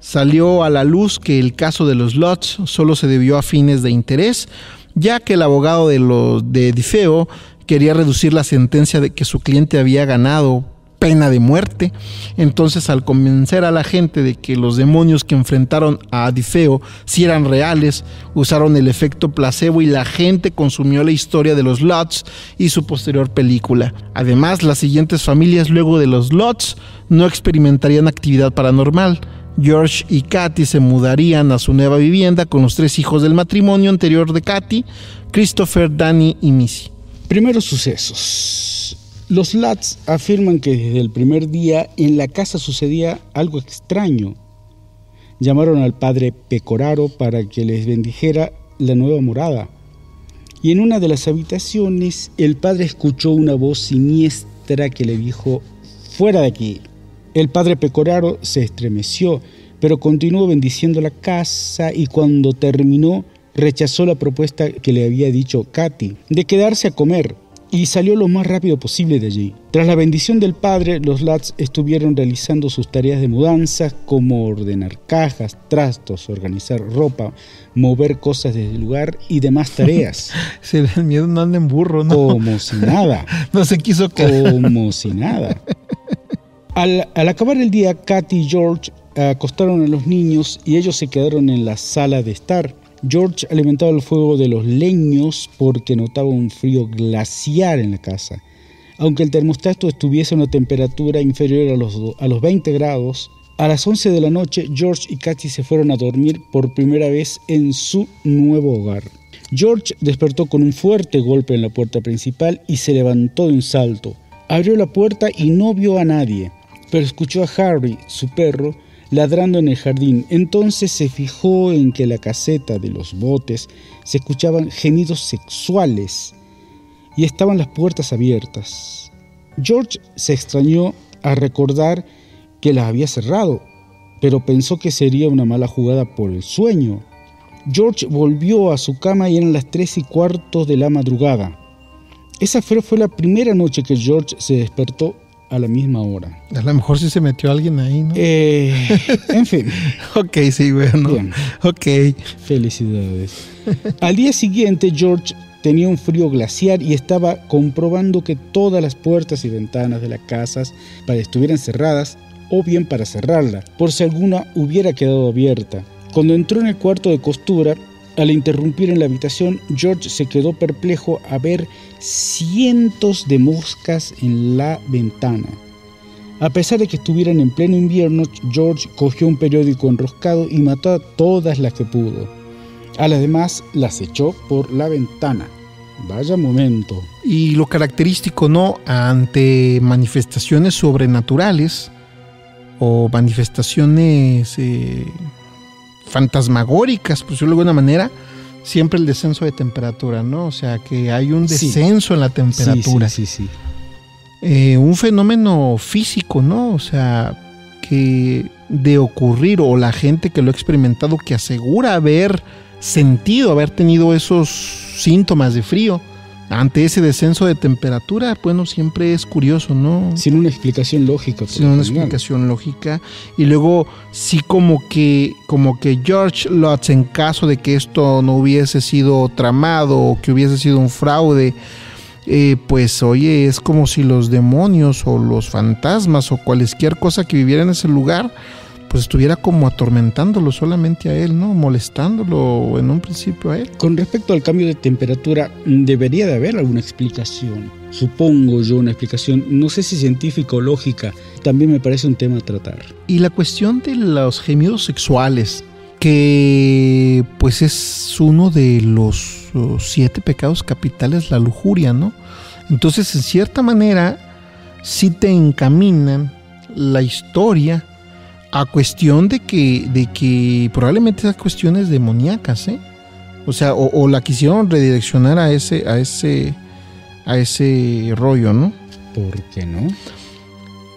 Salió a la luz que el caso de los Lutz solo se debió a fines de interés, ya que el abogado de DeFeo quería reducir la sentencia de que su cliente había ganado pena de muerte. Entonces, al convencer a la gente de que los demonios que enfrentaron a DeFeo sí eran reales, usaron el efecto placebo y la gente consumió la historia de los Lutz y su posterior película. Además, las siguientes familias luego de los Lutz no experimentarían actividad paranormal. George y Katy se mudarían a su nueva vivienda con los 3 hijos del matrimonio anterior de Katy, Christopher, Danny y Missy. Primeros sucesos. Los Lutz afirman que desde el primer día en la casa sucedía algo extraño. Llamaron al padre Pecoraro para que les bendijera la nueva morada. Y en una de las habitaciones el padre escuchó una voz siniestra que le dijo: «Fuera de aquí». El padre Pecoraro se estremeció, pero continuó bendiciendo la casa y cuando terminó rechazó la propuesta que le había dicho Katy de quedarse a comer y salió lo más rápido posible de allí. Tras la bendición del padre, los Lutz estuvieron realizando sus tareas de mudanza, como ordenar cajas, trastos, organizar ropa, mover cosas del lugar y demás tareas. Se le miedo, no anda en burro, ¿no? Como si nada. No se quiso quedar. Como si nada. Al acabar el día, Katy y George acostaron a los niños y ellos se quedaron en la sala de estar. George alimentaba el fuego de los leños porque notaba un frío glaciar en la casa. Aunque el termostato estuviese a una temperatura inferior a los 20 grados, a las 11 de la noche, George y Katy se fueron a dormir por primera vez en su nuevo hogar. George despertó con un fuerte golpe en la puerta principal y se levantó de un salto. Abrió la puerta y no vio a nadie, pero escuchó a Harry, su perro, ladrando en el jardín. Entonces se fijó en que en la caseta de los botes se escuchaban gemidos sexuales y estaban las puertas abiertas. George se extrañó a recordar que las había cerrado, pero pensó que sería una mala jugada por el sueño. George volvió a su cama y eran las 3:15 de la madrugada. Esa fue la primera noche que George se despertó a la misma hora. A lo mejor sí se metió alguien ahí, ¿no? En fin. Ok, sí, bueno. Bien. Ok. Felicidades. Al día siguiente, George tenía un frío glaciar y estaba comprobando que todas las puertas y ventanas de las casas estuvieran cerradas o bien para cerrarla, por si alguna hubiera quedado abierta. Cuando entró en el cuarto de costura, al interrumpir en la habitación, George se quedó perplejo a ver cientos de moscas en la ventana. A pesar de que estuvieran en pleno invierno, George cogió un periódico enroscado y mató a todas las que pudo. A las demás las echó por la ventana. Vaya momento. Y lo característico, ¿no? Ante manifestaciones sobrenaturales o manifestaciones fantasmagóricas, pues de alguna manera, siempre el descenso de temperatura, ¿no? O sea, que hay un descenso en la temperatura. Sí. Un fenómeno físico, ¿no? O sea, que de ocurrir, o la gente que lo ha experimentado, que asegura haber sentido, haber tenido esos síntomas de frío, ante ese descenso de temperatura, bueno, siempre es curioso, ¿no? Sin una explicación lógica. Sin una explicación lógica. Y luego sí como que George Lutz, en caso de que esto no hubiese sido tramado o que hubiese sido un fraude, pues oye, es como si los demonios o los fantasmas o cualquier cosa que viviera en ese lugar pues estuviera como atormentándolo solamente a él, ¿no? Molestándolo en un principio a él. Con respecto al cambio de temperatura, debería de haber alguna explicación. Supongo yo una explicación, no sé si científica o lógica, también me parece un tema a tratar. Y la cuestión de los gemidos sexuales, que pues es uno de los 7 pecados capitales, la lujuria, ¿no? Entonces, en cierta manera, sí te encaminan la historia a cuestión de que probablemente esas cuestiones demoníacas, ¿eh? O sea, o la quisieron redireccionar a ese rollo, ¿no? ¿Por qué no?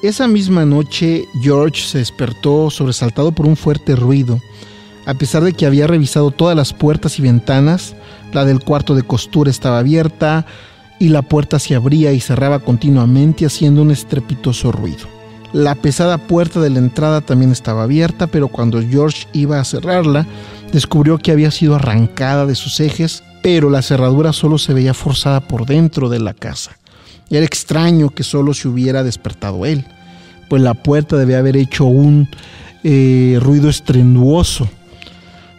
Esa misma noche, George se despertó sobresaltado por un fuerte ruido. A pesar de que había revisado todas las puertas y ventanas, la del cuarto de costura estaba abierta y la puerta se abría y cerraba continuamente haciendo un estrepitoso ruido. La pesada puerta de la entrada también estaba abierta, pero cuando George iba a cerrarla, descubrió que había sido arrancada de sus ejes, pero la cerradura solo se veía forzada por dentro de la casa. Era extraño que solo se hubiera despertado él, pues la puerta debía haber hecho un ruido estruendoso.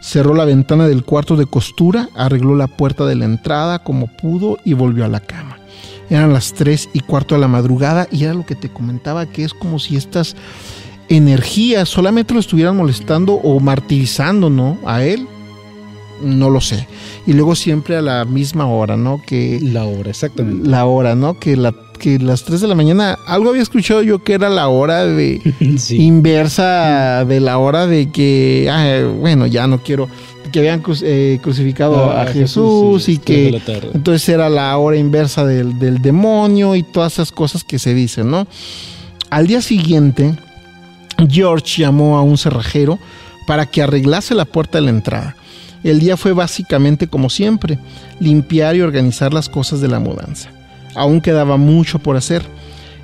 Cerró la ventana del cuarto de costura, arregló la puerta de la entrada como pudo y volvió a la cama. Eran las 3:15 de la madrugada y era lo que te comentaba, que es como si estas energías solamente lo estuvieran molestando o martirizando, ¿no? A él, no lo sé. Y luego siempre a la misma hora, ¿no? La hora, exactamente. La hora, ¿no? Que las 3 de la mañana, algo había escuchado yo que era la hora de sí. Inversa de la hora de que, bueno, ya no quiero, que habían crucificado a Jesús y que entonces era la hora inversa del demonio y todas esas cosas que se dicen, ¿no? Al día siguiente, George llamó a un cerrajero para que arreglase la puerta de la entrada. El día fue básicamente como siempre, limpiar y organizar las cosas de la mudanza. Aún quedaba mucho por hacer.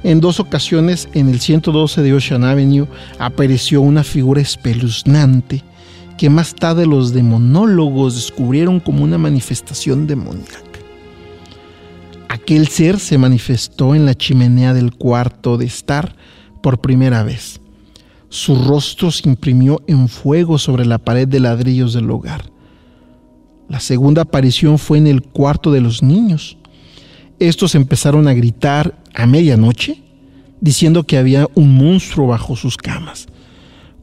En 2 ocasiones, en el 112 de Ocean Avenue, apareció una figura espeluznante que más tarde los demonólogos descubrieron como una manifestación demoníaca. Aquel ser se manifestó en la chimenea del cuarto de estar por primera vez. Su rostro se imprimió en fuego sobre la pared de ladrillos del hogar. La segunda aparición fue en el cuarto de los niños. Estos empezaron a gritar a medianoche, diciendo que había un monstruo bajo sus camas.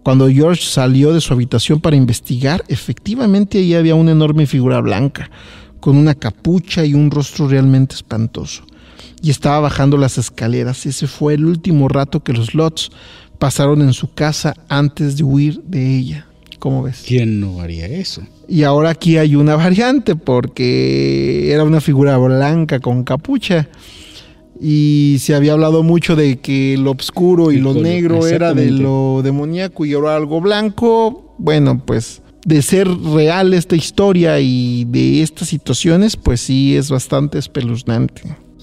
Cuando George salió de su habitación para investigar, efectivamente allí había una enorme figura blanca, con una capucha y un rostro realmente espantoso. Y estaba bajando las escaleras. Ese fue el último rato que los Lutz pasaron en su casa antes de huir de ella. ¿Cómo ves? ¿Quién no haría eso? Y ahora aquí hay una variante, porque era una figura blanca con capucha. Y se había hablado mucho de que lo oscuro y lo negro era de lo demoníaco y ahora algo blanco. Bueno, pues de ser real esta historia y de estas situaciones, pues sí es bastante espeluznante.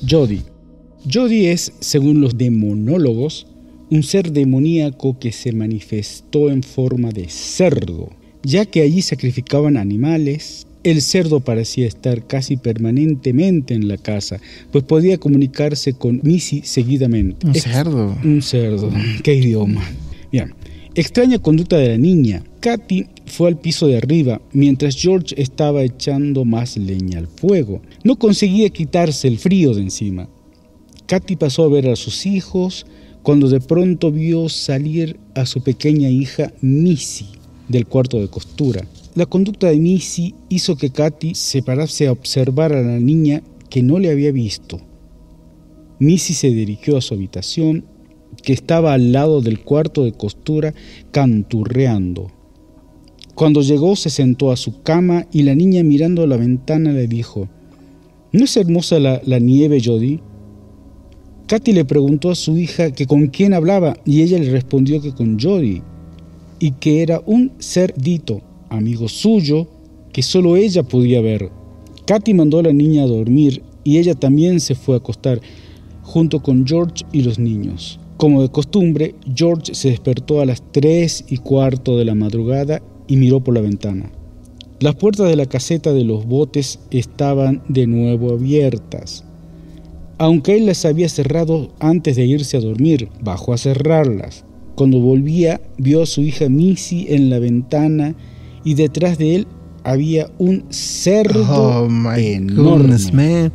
Jody es, según los demonólogos, un ser demoníaco que se manifestó en forma de cerdo, ya que allí sacrificaban animales. El cerdo parecía estar casi permanentemente en la casa, pues podía comunicarse con Missy seguidamente. Un cerdo. ¿Qué idioma? Bien. Extraña conducta de la niña. Katy fue al piso de arriba, mientras George estaba echando más leña al fuego. No conseguía quitarse el frío de encima. Katy pasó a ver a sus hijos cuando de pronto vio salir a su pequeña hija Missy del cuarto de costura. La conducta de Missy hizo que Katy se parase a observar a la niña que no le había visto. Missy se dirigió a su habitación, que estaba al lado del cuarto de costura, canturreando. Cuando llegó, se sentó a su cama y la niña, mirando a la ventana, le dijo: ¿No es hermosa la nieve, Jody? Katy le preguntó a su hija que con quién hablaba y ella le respondió que con Jody y que era un cerdito, amigo suyo, que solo ella podía ver. Katy mandó a la niña a dormir y ella también se fue a acostar junto con George y los niños. Como de costumbre, George se despertó a las 3:15 de la madrugada y miró por la ventana. Las puertas de la caseta de los botes estaban de nuevo abiertas. Aunque él las había cerrado antes de irse a dormir, bajó a cerrarlas. Cuando volvía, vio a su hija Missy en la ventana y detrás de él había un cerdo enorme. Goodness, man.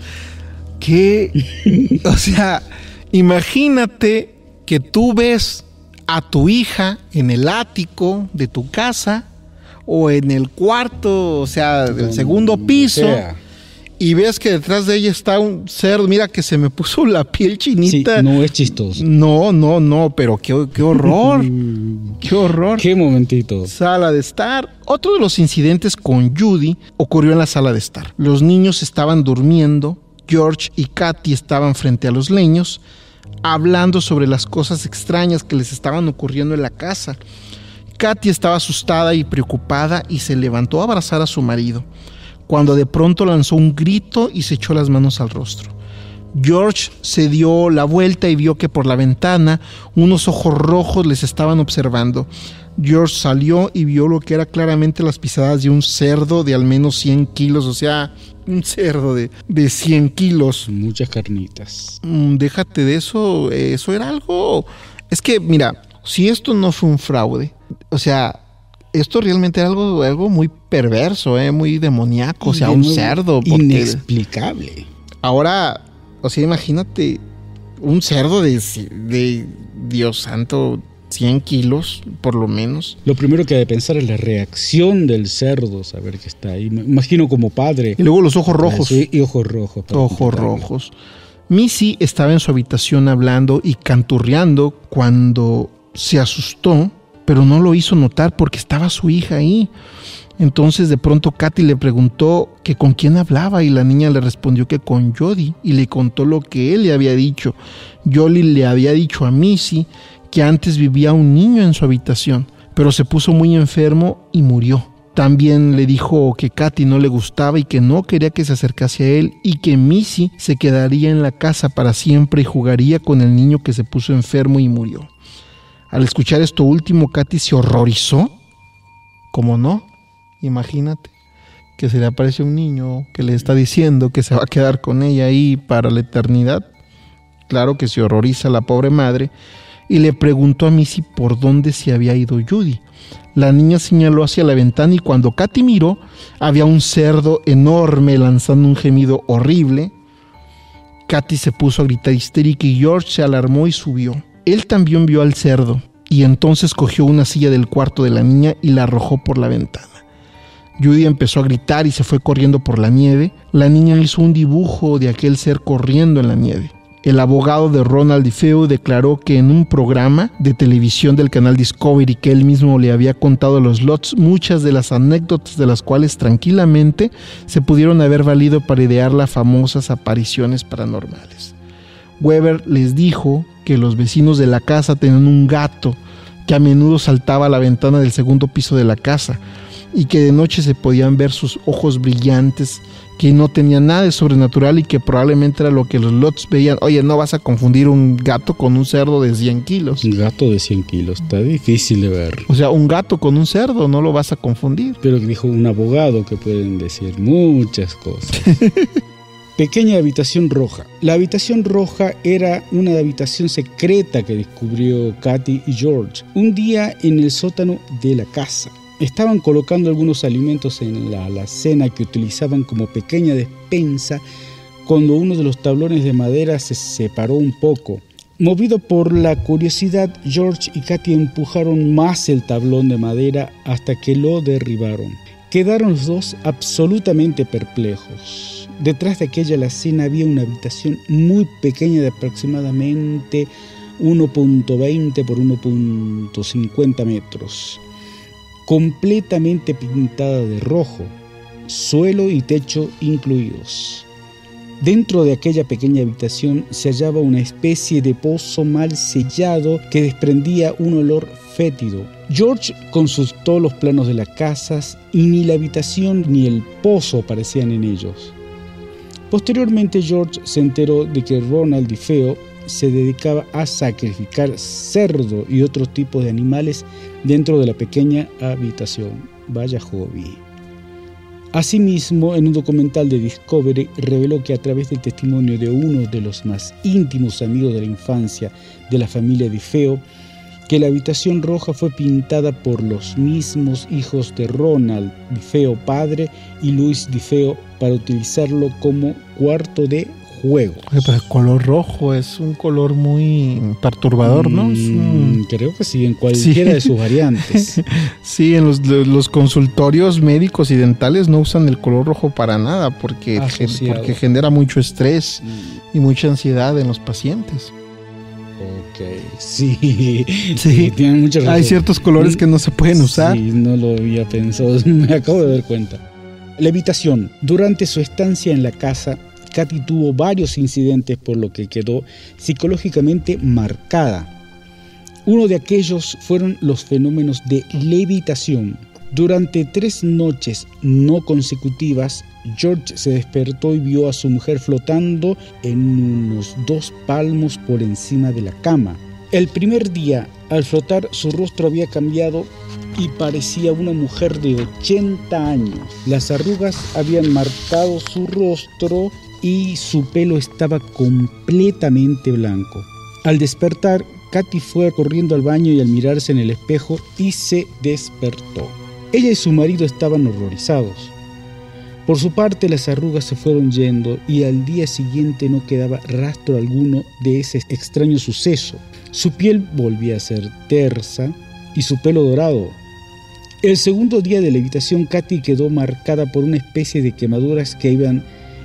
¿Qué? O sea, imagínate que tú ves a tu hija en el ático de tu casa o en el cuarto, o sea, del segundo piso, y ves que detrás de ella está un cerdo. Mira que se me puso la piel chinita. Sí, no es chistoso. No, pero qué horror. Qué horror. Qué momentito. Sala de estar. Otro de los incidentes con Judy ocurrió en la sala de estar. Los niños estaban durmiendo. George y Katy estaban frente a los leños, hablando sobre las cosas extrañas que les estaban ocurriendo en la casa. Katy estaba asustada y preocupada y se levantó a abrazar a su marido, cuando de pronto lanzó un grito y se echó las manos al rostro. George se dio la vuelta y vio que por la ventana unos ojos rojos les estaban observando. George salió y vio lo que era claramente las pisadas de un cerdo de al menos 100 kilos, o sea, un cerdo de 100 kilos. Muchas carnitas. Déjate de eso, eso era algo... Es que, mira, si esto no fue un fraude, o sea, esto realmente era algo muy perverso, muy demoníaco, o sea, un cerdo. Inexplicable. Ahora, o sea, imagínate un cerdo de Dios santo, 100 kilos, por lo menos. Lo primero que hay de pensar es la reacción del cerdo, saber que está ahí. Me imagino como padre. Y luego los ojos rojos. Y ojos rojos. Ojos rojos. Missy estaba en su habitación hablando y canturreando cuando se asustó, pero no lo hizo notar porque estaba su hija ahí. Entonces de pronto Katy le preguntó que con quién hablaba y la niña le respondió que con Jody y le contó lo que él le había dicho. Jody le había dicho a Missy que antes vivía un niño en su habitación, pero se puso muy enfermo y murió. También le dijo que Katy no le gustaba y que no quería que se acercase a él y que Missy se quedaría en la casa para siempre y jugaría con el niño que se puso enfermo y murió. Al escuchar esto último, Katy se horrorizó. ¿Cómo no? Imagínate que se le aparece un niño que le está diciendo que se va a quedar con ella ahí para la eternidad. Claro que se horroriza la pobre madre y le preguntó a Missy por dónde se había ido Judy. La niña señaló hacia la ventana y cuando Katy miró, había un cerdo enorme lanzando un gemido horrible. Katy se puso a gritar histérica y George se alarmó y subió. Él también vio al cerdo y entonces cogió una silla del cuarto de la niña y la arrojó por la ventana. Judy empezó a gritar y se fue corriendo por la nieve. La niña hizo un dibujo de aquel ser corriendo en la nieve. El abogado de Ronald DeFeo declaró que en un programa de televisión del canal Discovery que él mismo le había contado a los Lutz muchas de las anécdotas de las cuales tranquilamente se pudieron haber valido para idear las famosas apariciones paranormales. Weber les dijo que los vecinos de la casa tenían un gato que a menudo saltaba a la ventana del segundo piso de la casa y que de noche se podían ver sus ojos brillantes, que no tenía nada de sobrenatural y que probablemente era lo que los Lutz veían. Oye, no vas a confundir un gato con un cerdo de 100 kilos. Un gato de 100 kilos, está difícil de ver. O sea, un gato con un cerdo, no lo vas a confundir. Pero dijo un abogado que pueden decir muchas cosas. Pequeña habitación roja. La habitación roja era una habitación secreta que descubrió Katy y George un día en el sótano de la casa. Estaban colocando algunos alimentos en la alacena que utilizaban como pequeña despensa cuando uno de los tablones de madera se separó un poco. Movido por la curiosidad, George y Katy empujaron más el tablón de madera hasta que lo derribaron. Quedaron los dos absolutamente perplejos. Detrás de aquella alacena había una habitación muy pequeña de aproximadamente 1.20 por 1.50 metros. Completamente pintada de rojo, suelo y techo incluidos. Dentro de aquella pequeña habitación se hallaba una especie de pozo mal sellado que desprendía un olor fétido. George consultó los planos de las casas y ni la habitación ni el pozo aparecían en ellos. Posteriormente, George se enteró de que Ronald DeFeo se dedicaba a sacrificar cerdo y otros tipos de animales dentro de la pequeña habitación. Vaya hobby. Asimismo, en un documental de Discovery, reveló que a través del testimonio de uno de los más íntimos amigos de la infancia de la familia DeFeo, que la habitación roja fue pintada por los mismos hijos de Ronald DeFeo padre y Louis DeFeo para utilizarlo como cuarto de juego. Pero el color rojo es un color muy perturbador, ¿no? Creo que sí, en cualquiera de sus variantes. Sí, en los consultorios médicos y dentales no usan el color rojo para nada porque genera mucho estrés y mucha ansiedad en los pacientes. Ok, sí, tienen mucha razón. Hay ciertos colores que no se pueden usar. Sí, no lo había pensado, me acabo de dar cuenta. La habitación. Durante su estancia en la casa, Katy tuvo varios incidentes por lo que quedó psicológicamente marcada. Uno de aquellos fueron los fenómenos de levitación. Durante 3 noches no consecutivas, George se despertó y vio a su mujer flotando en unos 2 palmos por encima de la cama. El primer día, al flotar, su rostro había cambiado y parecía una mujer de 80 años. Las arrugas habían marcado su rostro y su pelo estaba completamente blanco. Al despertar, Katy fue corriendo al baño y al mirarse en el espejo y se despertó. Ella y su marido estaban horrorizados. Por su parte, las arrugas se fueron yendo y al día siguiente no quedaba rastro alguno de ese extraño suceso. Su piel volvía a ser tersa y su pelo dorado. El segundo día de levitación, Katy quedó marcada por una especie de quemaduras que iban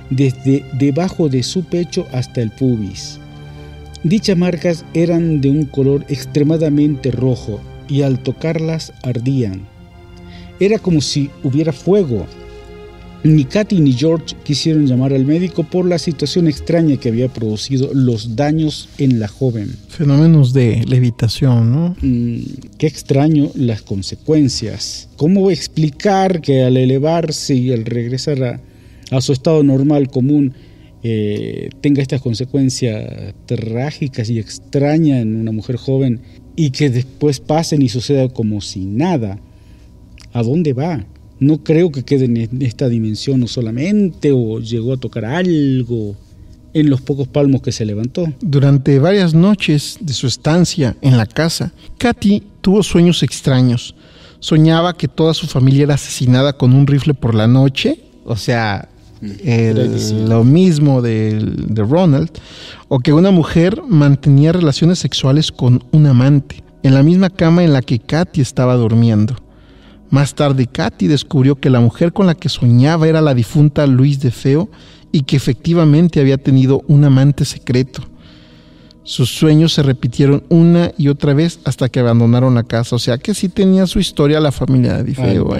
desde debajo de su pecho hasta el pubis. Dichas marcas eran de un color extremadamente rojo y al tocarlas ardían. Era como si hubiera fuego. Ni Katy ni George quisieron llamar al médico por la situación extraña que había producido los daños en la joven. Fenómenos de levitación, ¿no? Qué extraño las consecuencias. ¿Cómo explicar que al elevarse y al regresar a su estado normal común tenga estas consecuencias trágicas y extrañas en una mujer joven y que después pasen y suceda como si nada? ¿A dónde va? No creo que quede en esta dimensión no solamente, o llegó a tocar algo en los pocos palmos que se levantó. Durante varias noches de su estancia en la casa, Katy tuvo sueños extraños. Soñaba que toda su familia era asesinada con un rifle por la noche, o sea, lo mismo de Ronald, o que una mujer mantenía relaciones sexuales con un amante, en la misma cama en la que Katy estaba durmiendo. Más tarde, Katy descubrió que la mujer con la que soñaba era la difunta Louis DeFeo y que efectivamente había tenido un amante secreto. Sus sueños se repitieron una y otra vez hasta que abandonaron la casa. O sea que sí tenía su historia la familia de DeFeo.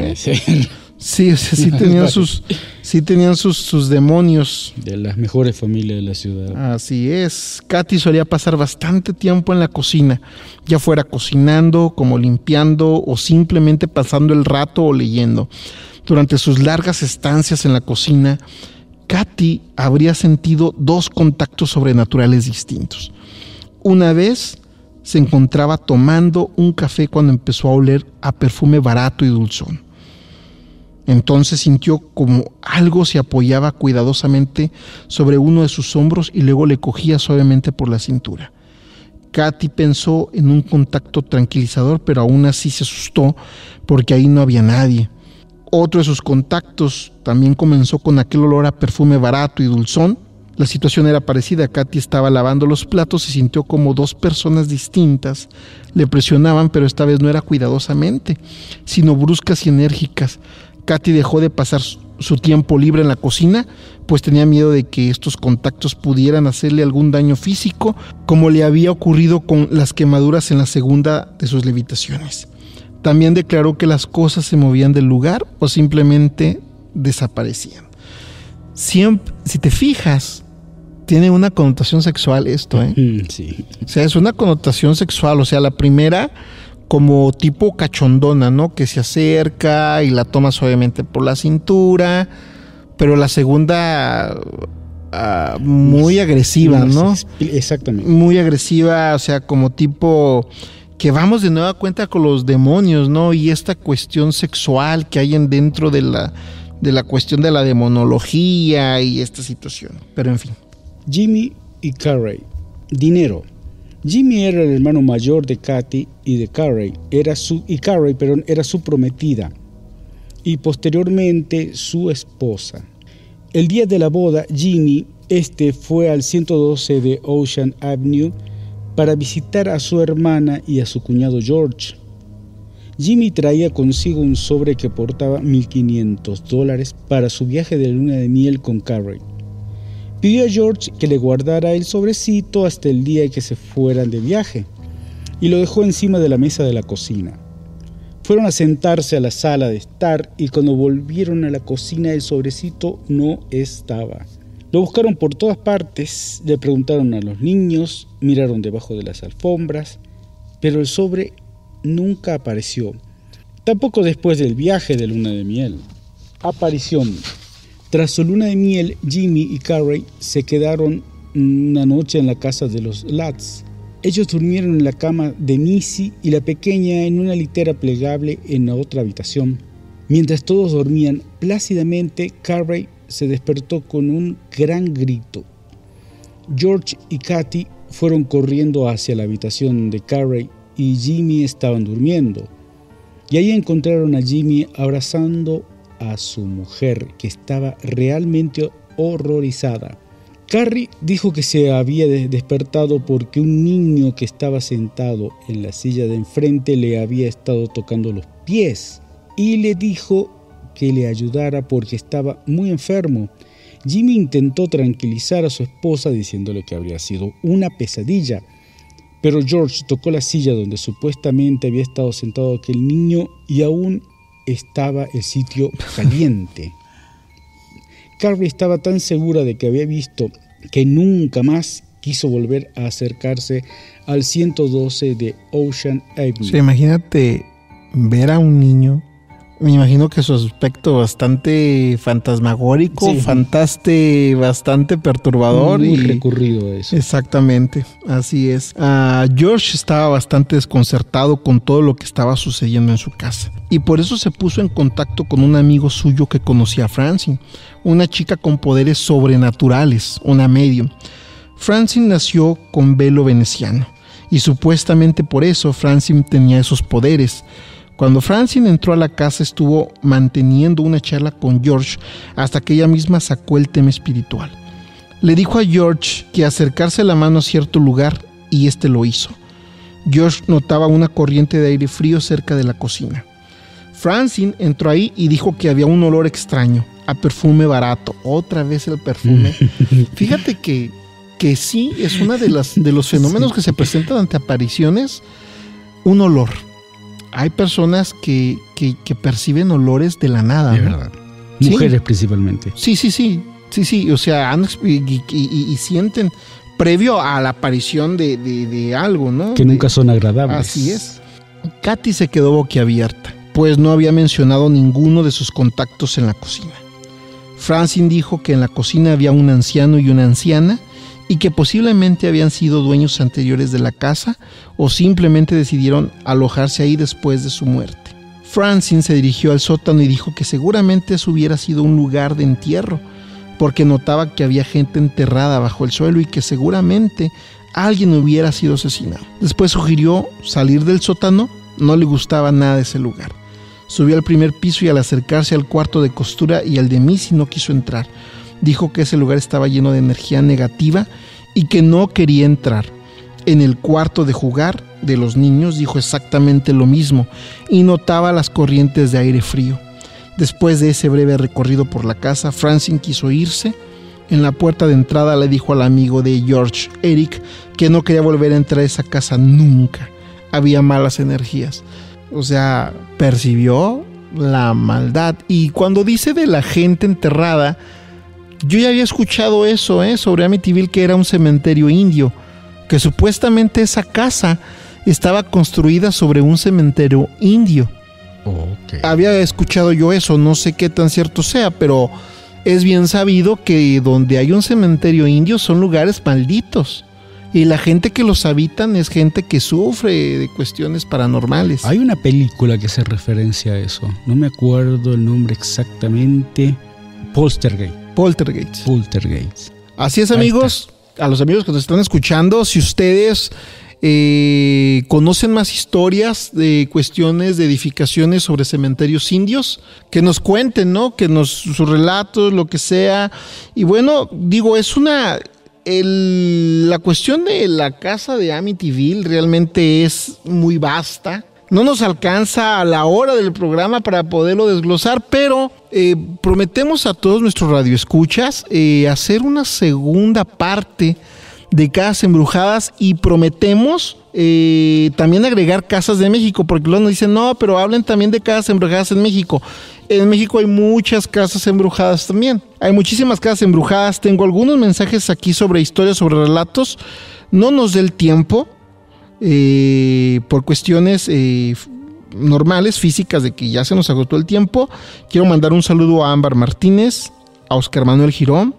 Sí, o sea, sí tenían sus demonios. De las mejores familias de la ciudad. Así es. Katy solía pasar bastante tiempo en la cocina, ya fuera cocinando, como limpiando o simplemente pasando el rato o leyendo. Durante sus largas estancias en la cocina, Katy habría sentido 2 contactos sobrenaturales distintos. Una vez se encontraba tomando un café cuando empezó a oler a perfume barato y dulzón. Entonces sintió como algo se apoyaba cuidadosamente sobre uno de sus hombros y luego le cogía suavemente por la cintura. Katy pensó en un contacto tranquilizador, pero aún así se asustó porque ahí no había nadie. Otro de sus contactos también comenzó con aquel olor a perfume barato y dulzón. La situación era parecida. Katy estaba lavando los platos y sintió como 2 personas distintas le presionaban, pero esta vez no era cuidadosamente, sino bruscas y enérgicas. Katy dejó de pasar su tiempo libre en la cocina, pues tenía miedo de que estos contactos pudieran hacerle algún daño físico, como le había ocurrido con las quemaduras en la segunda de sus levitaciones. También declaró que las cosas se movían del lugar o simplemente desaparecían. Siempre, si te fijas, tiene una connotación sexual esto, Sí. O sea, es una connotación sexual. O sea, la primera como tipo cachondona, ¿no? Que se acerca y la toma suavemente por la cintura, pero la segunda muy agresiva, ¿no? Exactamente. Muy agresiva, o sea, como tipo que vamos de nueva cuenta con los demonios, ¿no? Y esta cuestión sexual que hay dentro de la cuestión de la demonología y esta situación. Pero en fin. Jimmy y Carey. Dinero. Jimmy era el hermano mayor de Kathy y de Carey. Carey era su prometida y posteriormente su esposa. El día de la boda, Jimmy fue al 112 de Ocean Avenue para visitar a su hermana y a su cuñado George. Jimmy traía consigo un sobre que portaba $1,500 para su viaje de luna de miel con Carey. Pidió a George que le guardara el sobrecito hasta el día que se fueran de viaje y lo dejó encima de la mesa de la cocina. Fueron a sentarse a la sala de estar y cuando volvieron a la cocina el sobrecito no estaba. Lo buscaron por todas partes, le preguntaron a los niños, miraron debajo de las alfombras, pero el sobre nunca apareció. Tampoco después del viaje de luna de miel. Aparición. Tras su luna de miel, Jimmy y Carey se quedaron una noche en la casa de los Latz. Ellos durmieron en la cama de Missy y la pequeña en una litera plegable en la otra habitación. Mientras todos dormían plácidamente, Carey se despertó con un gran grito. George y Kathy fueron corriendo hacia la habitación de Carey y Jimmy estaban durmiendo. Y ahí encontraron a Jimmy abrazando a su mujer, que estaba realmente horrorizada. Carey dijo que se había despertado porque un niño que estaba sentado en la silla de enfrente le había estado tocando los pies y le dijo que le ayudara porque estaba muy enfermo. Jimmy intentó tranquilizar a su esposa diciéndole que habría sido una pesadilla, pero George tocó la silla donde supuestamente había estado sentado aquel niño y aún estaba el sitio caliente. Carey estaba tan segura de que había visto que nunca más quiso volver a acercarse al 112 de Ocean Avenue. O sea, imagínate ver a un niño. Me imagino que su aspecto bastante fantasmagórico, sí, bastante perturbador. Muy recurrido eso. Exactamente, así es. George estaba bastante desconcertado con todo lo que estaba sucediendo en su casa. Y por eso se puso en contacto con un amigo suyo que conocía a Francine, una chica con poderes sobrenaturales, una medium. Francine nació con velo veneciano y supuestamente por eso Francine tenía esos poderes. Cuando Francine entró a la casa estuvo manteniendo una charla con George hasta que ella misma sacó el tema espiritual. Le dijo a George que acercarse la mano a cierto lugar y este lo hizo. George notaba una corriente de aire frío cerca de la cocina. Francine entró ahí y dijo que había un olor extraño, a perfume barato. Otra vez el perfume. Fíjate que sí es uno de los fenómenos que se presentan ante apariciones, un olor. Hay personas que perciben olores de la nada. De verdad. ¿Sí? Mujeres principalmente. Sí. O sea, y sienten previo a la aparición de algo, ¿no? Que nunca son agradables. Así es. Kathy se quedó boquiabierta, pues no había mencionado ninguno de sus contactos en la cocina. Francine dijo que en la cocina había un anciano y una anciana y que posiblemente habían sido dueños anteriores de la casa o simplemente decidieron alojarse ahí después de su muerte. Francine se dirigió al sótano y dijo que seguramente eso hubiera sido un lugar de entierro, porque notaba que había gente enterrada bajo el suelo y que seguramente alguien hubiera sido asesinado. Después sugirió salir del sótano, no le gustaba nada ese lugar. Subió al primer piso y al acercarse al cuarto de costura y al de Missy no quiso entrar. Dijo que ese lugar estaba lleno de energía negativa y que no quería entrar. En el cuarto de jugar de los niños dijo exactamente lo mismo y notaba las corrientes de aire frío. Después de ese breve recorrido por la casa, Francine quiso irse. En la puerta de entrada le dijo al amigo de George, Eric, que no quería volver a entrar a esa casa nunca. Había malas energías. O sea, percibió la maldad. Y cuando dice de la gente enterrada, yo ya había escuchado eso, sobre Amityville, que era un cementerio indio, que supuestamente esa casa estaba construida sobre un cementerio indio. Okay. Había escuchado yo eso, no sé qué tan cierto sea, pero es bien sabido que donde hay un cementerio indio son lugares malditos. Y la gente que los habitan es gente que sufre de cuestiones paranormales. Hay una película que hace referencia a eso. No me acuerdo el nombre exactamente. Poltergeist. Así es, amigos. A los amigos que nos están escuchando, si ustedes conocen más historias de cuestiones de edificaciones sobre cementerios indios, que nos cuenten, ¿no? Sus relatos, lo que sea. Y bueno, digo, es la cuestión de la casa de Amityville realmente es muy vasta. No nos alcanza a la hora del programa para poderlo desglosar, pero prometemos a todos nuestros radioescuchas hacer una segunda parte de casas embrujadas y prometemos también agregar casas de México, porque luego nos dicen, no, pero hablen también de casas embrujadas en México. En México hay muchas casas embrujadas también. Hay muchísimas casas embrujadas. Tengo algunos mensajes aquí sobre historias, sobre relatos. No nos dé el tiempo por cuestiones normales, físicas, de que ya se nos agotó el tiempo. Quiero mandar un saludo a Ámbar Martínez, a Oscar Manuel Girón,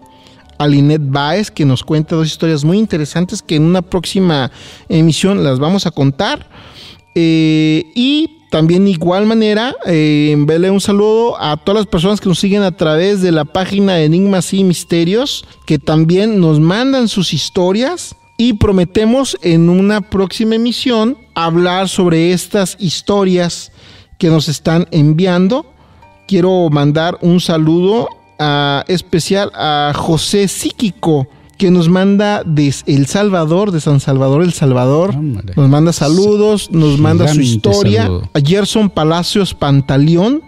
a Linet Báez, que nos cuenta dos historias muy interesantes que en una próxima emisión las vamos a contar. Y también, de igual manera, enviarle un saludo a todas las personas que nos siguen a través de la página de Enigmas y Misterios, que también nos mandan sus historias. Y prometemos en una próxima emisión hablar sobre estas historias que nos están enviando. Quiero mandar un saludo especial a José Psíquico, que nos manda de El Salvador, de San Salvador, El Salvador. Nos manda saludos, nos manda su historia. Saludo. A Gerson Palacios Pantaleón,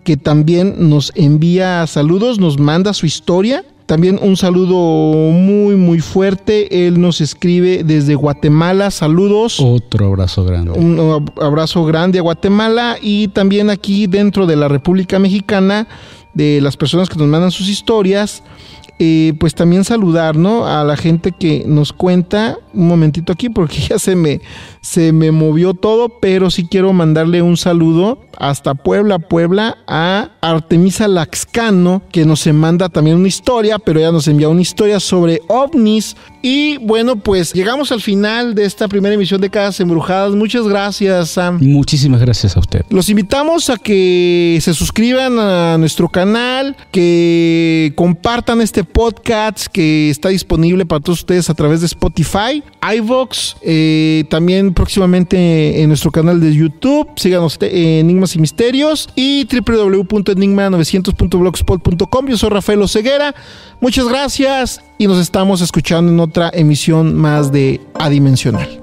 que también nos envía saludos, nos manda su historia. También un saludo muy, muy fuerte. Él nos escribe desde Guatemala. Saludos. Otro abrazo grande. Un abrazo grande a Guatemala. Y también aquí dentro de la República Mexicana, de las personas que nos mandan sus historias, pues también saludar, ¿no?, a la gente que nos cuenta. Un momentito aquí porque ya se me movió todo, pero sí quiero mandarle un saludo hasta Puebla, a Artemisa Laxcano, que nos manda también una historia, pero ella nos envía una historia sobre ovnis. Y bueno, pues llegamos al final de esta primera emisión de Casas Embrujadas. Muchas gracias, Sam. Muchísimas gracias a usted. Los invitamos a que se suscriban a nuestro canal, que compartan este podcast que está disponible para todos ustedes a través de Spotify, iVoox, también próximamente en nuestro canal de YouTube. Síganos en Enigmas y Misterios y www.enigma900.blogspot.com. Yo soy Rafael Oseguera. Muchas gracias y nos estamos escuchando en otra emisión más de Adimensional.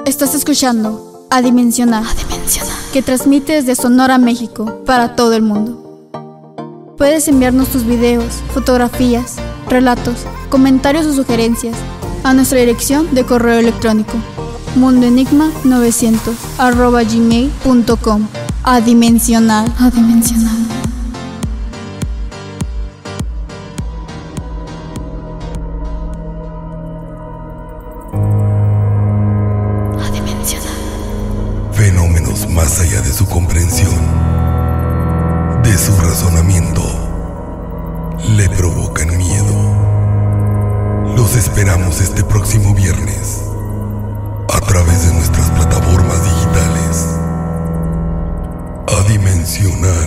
Estás escuchando Adimensional, que transmite desde Sonora, México, para todo el mundo. Puedes enviarnos tus videos, fotografías, relatos, comentarios o sugerencias a nuestra dirección de correo electrónico mundoenigma900@gmail.com. Adimensional. Fenómenos más allá de su comprensión, de su razonamiento, le provocan miedo. Los esperamos este próximo viernes a través de nuestras plataformas digitales. Adimensional.